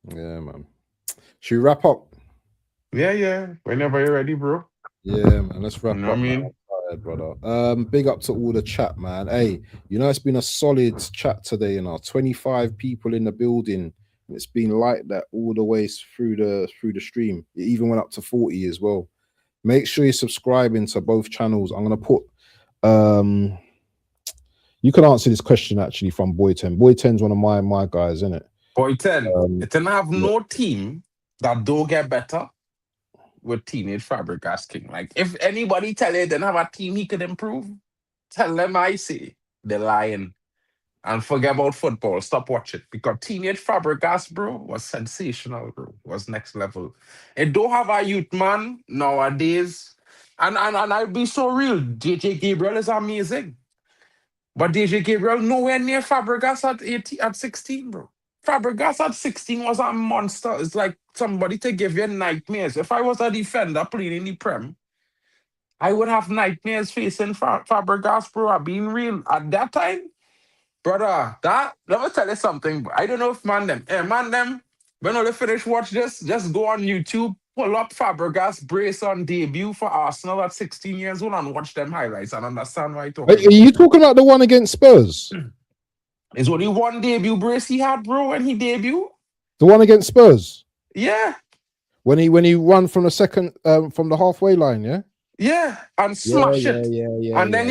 Yeah, man. Should we wrap up? Yeah. Whenever you're ready, bro. Yeah, man. Let's wrap up. What I mean? Tired, brother. Big up to all the chat, man. Hey, it's been a solid chat today, 25 people in the building. It's been like that all the way through the stream. It even went up to 40 as well. Make sure you're subscribing to both channels. I'm gonna put you can answer this question actually from Boy 10. Boy 10's one of my guys, isn't it? Boy 10. It didn't have no team that don't get better with Teenage Fabregas King. Like, if anybody tell you they didn't have a team he could improve, tell them I say they're lying. And forget about football. Stop watching. Because Teenage Fabregas, bro, was sensational, bro. Was next level. It don't have a youth man nowadays. And I'll be so real. DJ Gabriel is amazing. But DJ Gabriel nowhere near Fabregas at 16, bro. Fabregas at 16 was a monster. It's like somebody to give you nightmares. If I was a defender playing in the Prem, I would have nightmares facing Fabregas, bro. I'm being real. At that time, brother, let me tell you something. I don't know if man them, when they finish watch this, just go on YouTube, pull up Fabregas brace on debut for Arsenal at 16 years old and watch them highlights and understand why I talk. Are you talking about the one against Spurs? It's only one debut brace he had, bro, when he debuted. The one against Spurs? Yeah. When he run from the second from the halfway line, yeah? Yeah, and smash it. Yeah. And then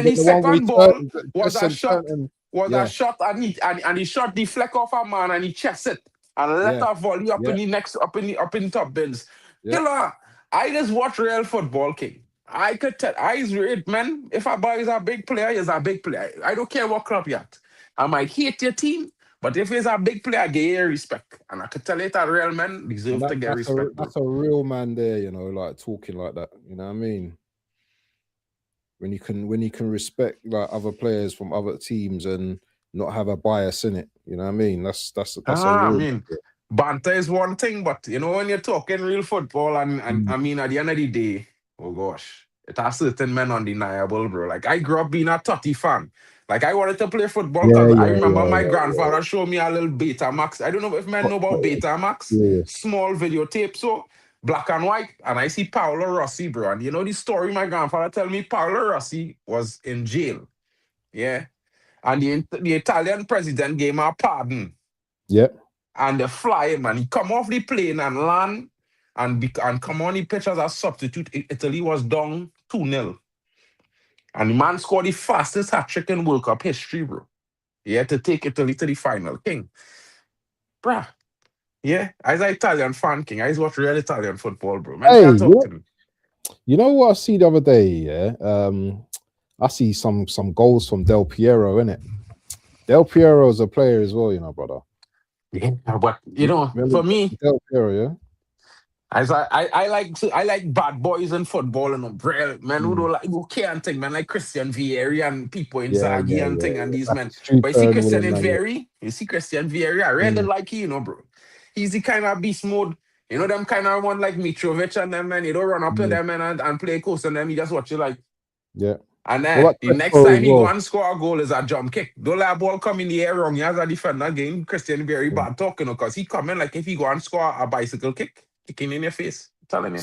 his second ball was a shot. A shot, and he shot deflect off a man and he chest it and let a volley up in the top bins. Yeah. Killer, I just watch real football, King. I could tell. I's it, man. If a boy is a big player, he's a big player. I don't care what club you're at. I might hate your team, but if he's a big player, I give you respect. And I could tell it a real man And deserve to get respect, bro. that's a real man there, you know, like talking like that. You know what I mean? When you can respect like other players from other teams and not have a bias in it. You know what I mean? That's a I real mean, banter is one thing, but you know, when you're talking real football, and Mm. I mean, at the end of the day, oh gosh, it has certain men undeniable, bro. Like, I grew up being a Totty fan. Like, I wanted to play football Yeah, because I yeah, remember yeah, my yeah, grandfather showed me a little Betamax. I don't know if men know about yeah. Betamax, Yeah. small videotape, so black and white. And I see Paolo Rossi, bro. And you know the story my grandfather tell me? Paolo Rossi was in jail. Yeah. And the Italian president gave him a pardon, Yeah. and they fly him, and he come off the plane and land and come on the pitch as a substitute. Italy was down 2-0. And the man scored the fastest hat trick in World Cup history, bro. He had to take Italy to the final. King. Bruh. Yeah. As an Italian fan, King. I watch real Italian football, bro. Man Hey, can't talk to me. you know what I see the other day? Yeah. I see some goals from Del Piero in it. Del Piero is a player as well, you know, brother. Yeah. But you know, Remember for me, Del Piero, yeah? as I like bad boys in football and real men who Mm. don't like who can't think, man, like Christian Vieri and people in Yeah, Zaggy yeah, and yeah, thing and yeah. these men. But Stupa and all them, man, yeah. You see Christian Vieri, I really Mm. like you know, bro. He's the kind of beast mode. You know, them kind of one like Mitrovic and them, man. You don't run up to Mm. them and play close and them, you just watch it like. Yeah. And What then about the next Crespo as time he go well? and score a goal is a jump kick. Don't let a ball come in the air wrong. He has a defender again. Christian Vieri Mm. bad talking because he coming like if he go and score a bicycle kick, kicking in your face. I'm telling you.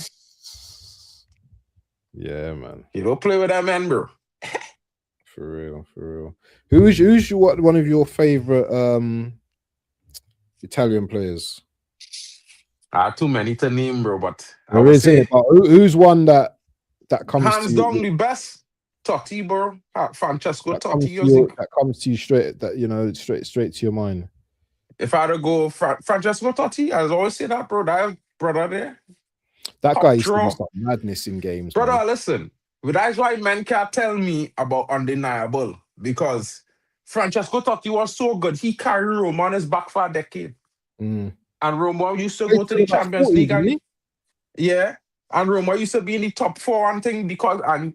Yeah, man. You don't play with that man, bro. For real, for real. Who's one of your favorite Italian players? Too many to name, bro. But I There would is, innit? say But who's one that comes to hands down you the best. Totti, bro. Francesco that comes Totti. to your that comes to you straight that you know straight to your mind? If I had to go Francesco Totti, I always say that, bro. That brother there. That guy Top used to do draw. some madness in games, man. Brother, listen. But that's why men can't tell me about undeniable. Because Francesco Totti was so good. He carried Roma on his back for a decade. Mm. And Roma used to Played go to till the about Champions 40, League didn't and he? yeah. And Roma used to be in the top four and thing because I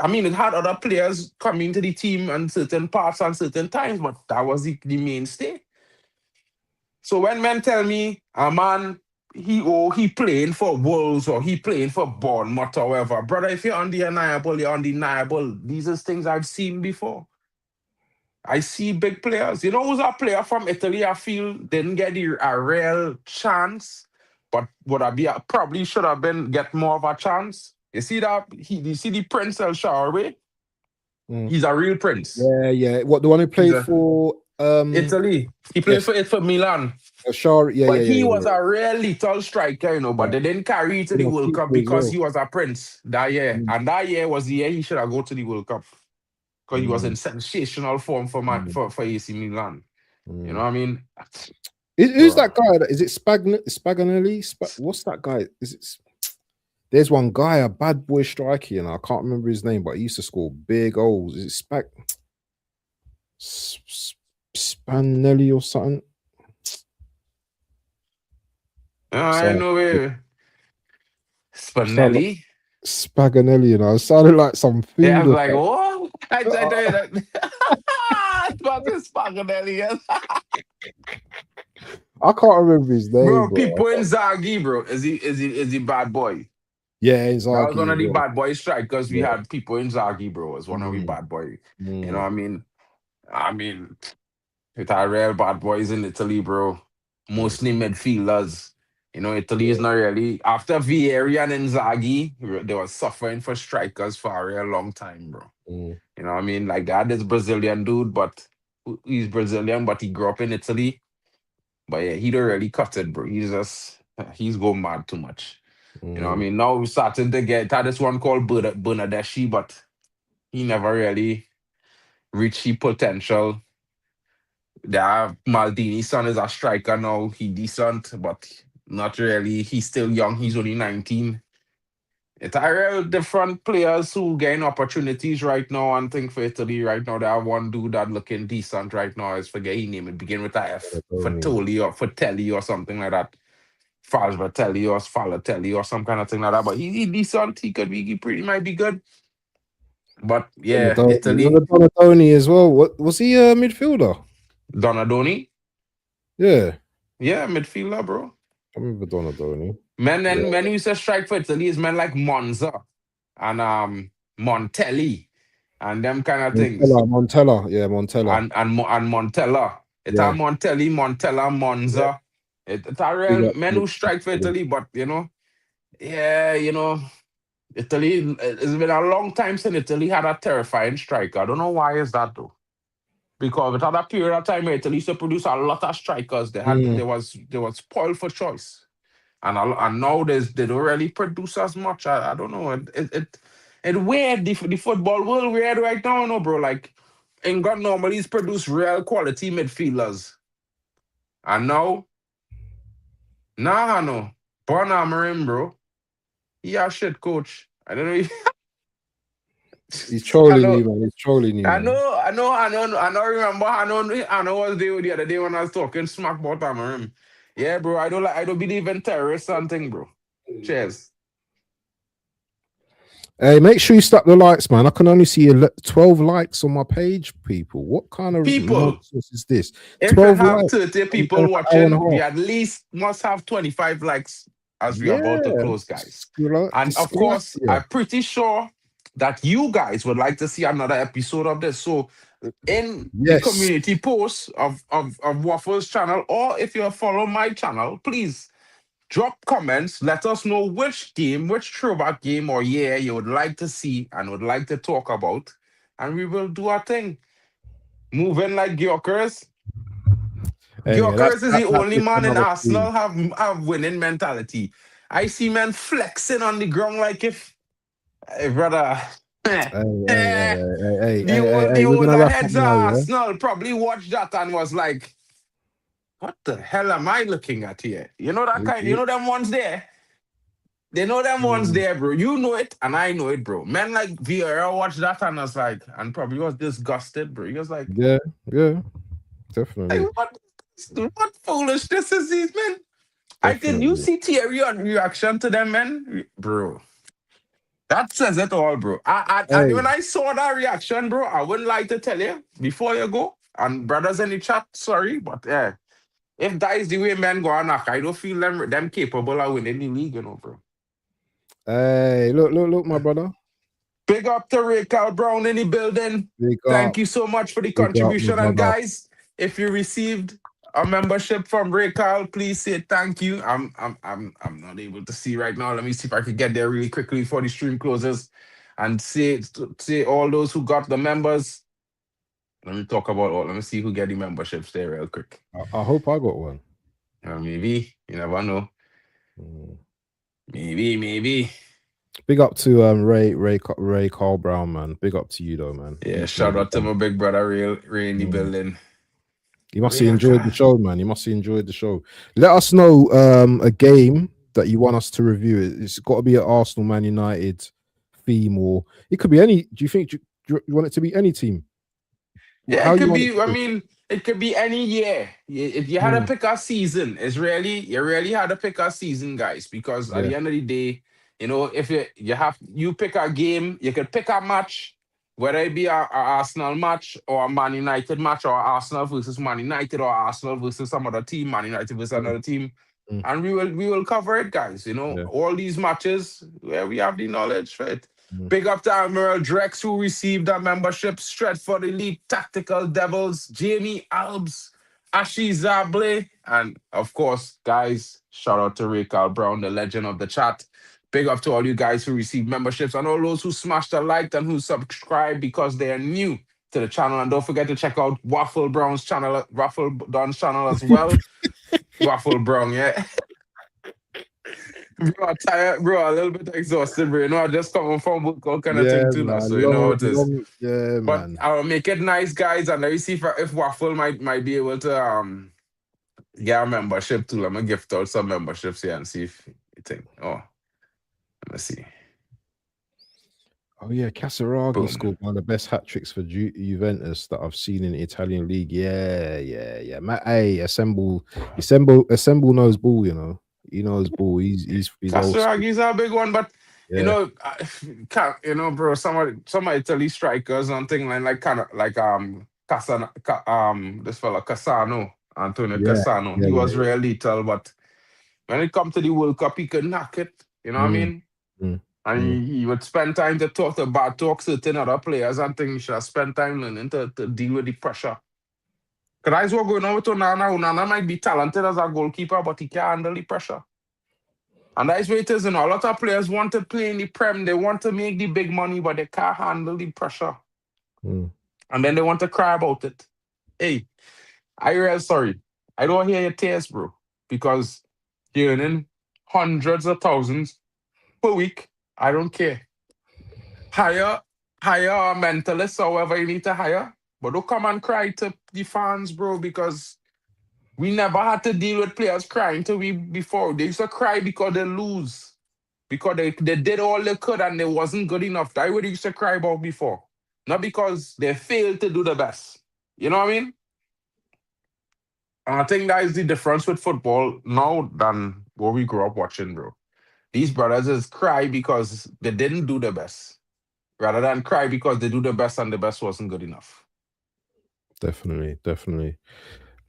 mean it had other players coming to the team and certain parts and certain times, but that was the mainstay. So when men tell me a man he playing for Wolves or he playing for Bournemouth or whatever, brother, if you're undeniable, you're undeniable. These are things I've seen before. I see big players. You know who's a player from Italy I feel didn't get a real chance, but would I be probably should have been get more of a chance. You see that you see the Prince El Shaarawy? Mm. He's a real prince. Yeah, yeah. What the one who He's played a for Italy. He played yes, for it for Milan. Ashar. Yeah, yeah, But yeah, he yeah, was yeah. a real little striker, you know, but Yeah. they didn't carry it to the Been a World Cup keeper as because well. he was a prince that year. Mm. And that year was the year he should have go to the World Cup. Because he was in Mm. sensational form for Mm. for AC Milan. You know Mm. what I mean? Who's Bro. that guy? Is it Spaganelli? What's that guy? Is it? There's one guy, a bad boy striker, and I can't remember his name, but he used to score big goals. Is it Spanelli or something? I So know it sounded like Spinelli. Spaganelli, you know. It sounded like some Yeah, I food was or like, something. what? I tell you that. It's about this Spinelli, yes. I can't remember his name, Bro, bro. people in Zagi, bro. Is he bad boy? Yeah, That was Inzaghi one as of the well. bad boy strikers we Yeah. had. People in Zagi, bro, was one of the Mm, bad boy. You know what mm, I mean? I mean, with our real bad boys in Italy, bro. mm, Mostly midfielders. You know, Italy is not really after Vieri and Inzaghi, they were suffering for strikers for a real long time, bro. mm, You know what I mean? Like that, this Brazilian dude, but he's Brazilian, but he grew up in Italy. But yeah, he don't really cut it, bro. He's going mad too much. You know what I mm, mean? Now we're starting to get had this one called Bernadeschi, but he never really reached his potential. Yeah, Maldini's son is a striker now. He decent, but not really. He's still young. He's only 19. It's a real different players who gain opportunities right now and think for Italy right now. They have one dude that looking decent right now. I forget his name. It begin with a F. Donny. Fatoli or Fatelli or something like that. Falvatelli or Falatelli or some kind of thing like that. But he decent. He pretty might be good. But yeah, Italy. Remember Donadoni as well. What was he a midfielder? Donadoni. Yeah. Yeah, midfielder, bro. I remember Donadoni. Men Yeah. and men who used to strike for Italy is men like Monza and Montelli and them kind of things. Montella. Yeah, Montella. And Montella. It's a Yeah. Montelli, Montella, Monza. It's a Big real up. men who strike for Italy, but yeah, Italy, it's been a long time since Italy had a terrifying striker. I don't know why is that though. Because it had a period of time where Italy used to produce a lot of strikers. There was spoiled for choice. And now they don't really produce as much. I don't know. It weird. The football world weird right now, bro. Like England normally is produce real quality midfielders. And now, nah, no. Bonamarim, bro. He a shit coach. I don't know if He's I trolling know. you, man. He's trolling you, man. I know. Remember, I know what day the other day when I was talking smack about Amarim. Yeah, bro. I don't believe in terrorists and thing, bro. Cheers. Hey, make sure you stop the likes, man. I can only see 12 likes on my page, people. What kind of People, nonsense is this? if you 12 have likes. 30 people watching, we at least must have 25 likes as we are about to close, guys. And of course, I'm pretty sure that you guys would like to see another episode of this. So in the community post of Waffle's channel, or if you follow my channel, please drop comments. Let us know which game, which throwback game or year you would like to see and would like to talk about. And we will do our thing. Moving like Yorkers. Yorkers is the only man in Arsenal have winning mentality. I see men flexing on the ground like if, hey, brother. Hey, The we're gonna older wrap up heads of now, yeah? Arsenal probably watched that and was like, what the hell am I looking at here? You know that kind, you know them ones there? They know them ones there, bro. You know it, and I know it, bro. Men like Vieira watched that and was like, and probably was disgusted, bro. He was like, yeah, definitely. Like, what foolishness is these men? I can you see Thierry on reaction to them, man, bro. That says it all, bro. And when I saw that reaction, bro, I wouldn't like to tell you before you go. And brothers in the chat, sorry, but yeah, if that is the way men go on, I don't feel them capable of winning the league, bro. Hey, look, my brother. Big up to Raquel Brown in the building. Thank you so much for the contribution. And guys, if you received a membership from Raquel, please say thank you. I'm not able to see right now. Let me see if I can get there really quickly before the stream closes and say all those who got the members. Let me talk about all. Let me see who get the memberships there real quick. I hope I got one. Maybe. You never know. Maybe. Big up to Ray Carl Brown, man. Big up to you though, man. Yeah, shout out to my big brother Ray in the building. You must have enjoyed the show, man. You must have enjoyed the show. Let us know a game that you want us to review. It's got to be an Arsenal Man United theme, or it could be any. Do you think you want it to be any team? Yeah, it could be. I mean, it could be any year. If you had to pick a season, you really had to pick a season, guys. Because at the end of the day, if you pick a game, you could pick a match, whether it be a Arsenal match or a Man United match, or Arsenal versus Man United, or Arsenal versus some other team, Man United versus another team, and we will cover it, guys. All these matches where we have the knowledge for it. Big up to Admiral Drex, who received a membership. Stretford Elite Tactical Devils, Jamie Albs, Ashi Zable, and of course, guys, shout out to Raquel Brown, the legend of the chat. Big up to all you guys who received memberships and all those who smashed a like and who subscribe because they are new to the channel. And don't forget to check out Waffle Brown's channel, Waffle Don's channel as well. Waffle Brown, yeah. Bro, I'm tired, bro. A little bit exhausted, bro. I just coming from work, all kind of thing too, now. So you know how it is. But man, I'll make it nice, guys, and let me see if Waffle might be able to get a membership too. I'm gonna gift out some memberships here and see if you think. Oh, let me see. Oh yeah, Casaraghi Boom. scored one of the best hat tricks for Juventus that I've seen in the Italian league. Yeah. Hey, assemble knows ball. You know, he knows ball. He's old school. Casaragi's a big one, but you Yeah, know, bro. Some Italy strikers and thing like kind of like this fella Cassano, Antonio yeah, Cassano. yeah, He was yeah. real little, but when it come to the World Cup, he could knock it. You know what I Mm, mean? mm, And mm. he would spend time to talk certain other players and things. He should have spent time learning to deal with the pressure. Because that's what going on with Onana. Onana might be talented as a goalkeeper, but he can't handle the pressure. And that's what it is. And a lot of players want to play in the Prem. They want to make the big money, but they can't handle the pressure. Mm. And then they want to cry about it. Hey, I real sorry. I don't hear your tears, bro. Because you're earning hundreds of thousands per week. I don't care. Hire a mentalist, however you need to hire. But don't come and cry to the fans, bro, because we never had to deal with players crying to we before. They used to cry because they lose. Because they did all they could and they wasn't good enough. That's what they used to cry about before. Not because they failed to do the best. You know what I mean? And I think that is the difference with football now than what we grew up watching, bro. These brothers is cry because they didn't do the best, rather than cry because they do the best and the best wasn't good enough. Definitely,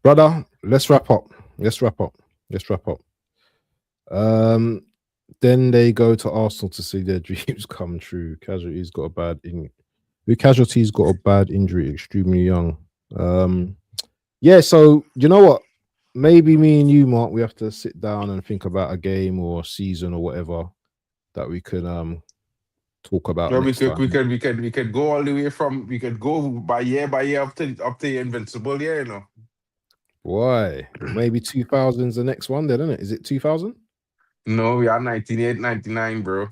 brother. Let's wrap up. Let's wrap up. Then they go to Arsenal to see their dreams come true. Casualty's got a bad injury, extremely young. Yeah, so you know what? Maybe me and you, Mark, we have to sit down and think about a game or a season or whatever that we could talk about Yeah, next time. we could go all the way from we could go by year up to Invincible year, you know. Why? Maybe 2000's the next one, then, isn't it? Is it 2000? No, we are 98, 99, bro.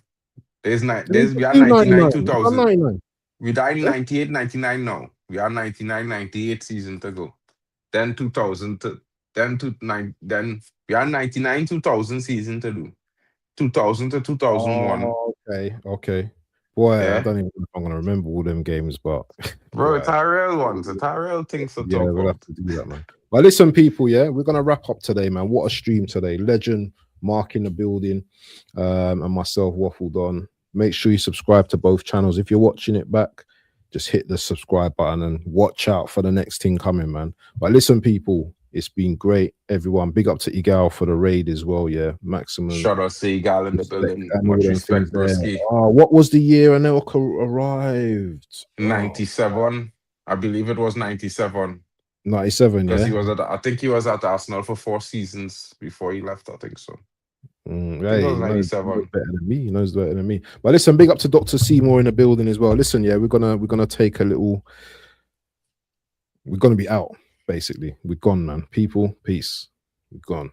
We are 99, 299. We got 2000. 99. We died in Yeah. 98, 99 now. We are 99, 98 season to go. Then 2000 to then we are 99, 2000 season to do. 2000 to 2001. Oh, okay. Boy, I Yeah. don't even know if I'm gonna remember all them games, but Bro, it's boy, our real ones. It's our real things to yeah, talk we'll have about. to do that, man. But listen, people, yeah, we're gonna wrap up today, man. What a stream today. Legend, Mark in the building, and myself, Waffle Don. Make sure you subscribe to both channels. If you're watching it back, just hit the subscribe button and watch out for the next thing coming, man. But listen, people, it's been great. Everyone, big up to Igal for the raid as well. Yeah, maximum Shout out Seagal in the respect building. and all Much them things respect, there. Brisky. What was the year Anelka arrived? Oh, 97. I believe it was 97. 97, Because yeah. I think he was at Arsenal for 4 seasons before he left, I think so. I think it Hey, was he knows 97. better than me. He knows better than me. But listen, big up to Dr. Seymour in the building as well. Listen, yeah, we're gonna take a little. We're gonna be out basically. We're gone, man. People, peace. We're gone.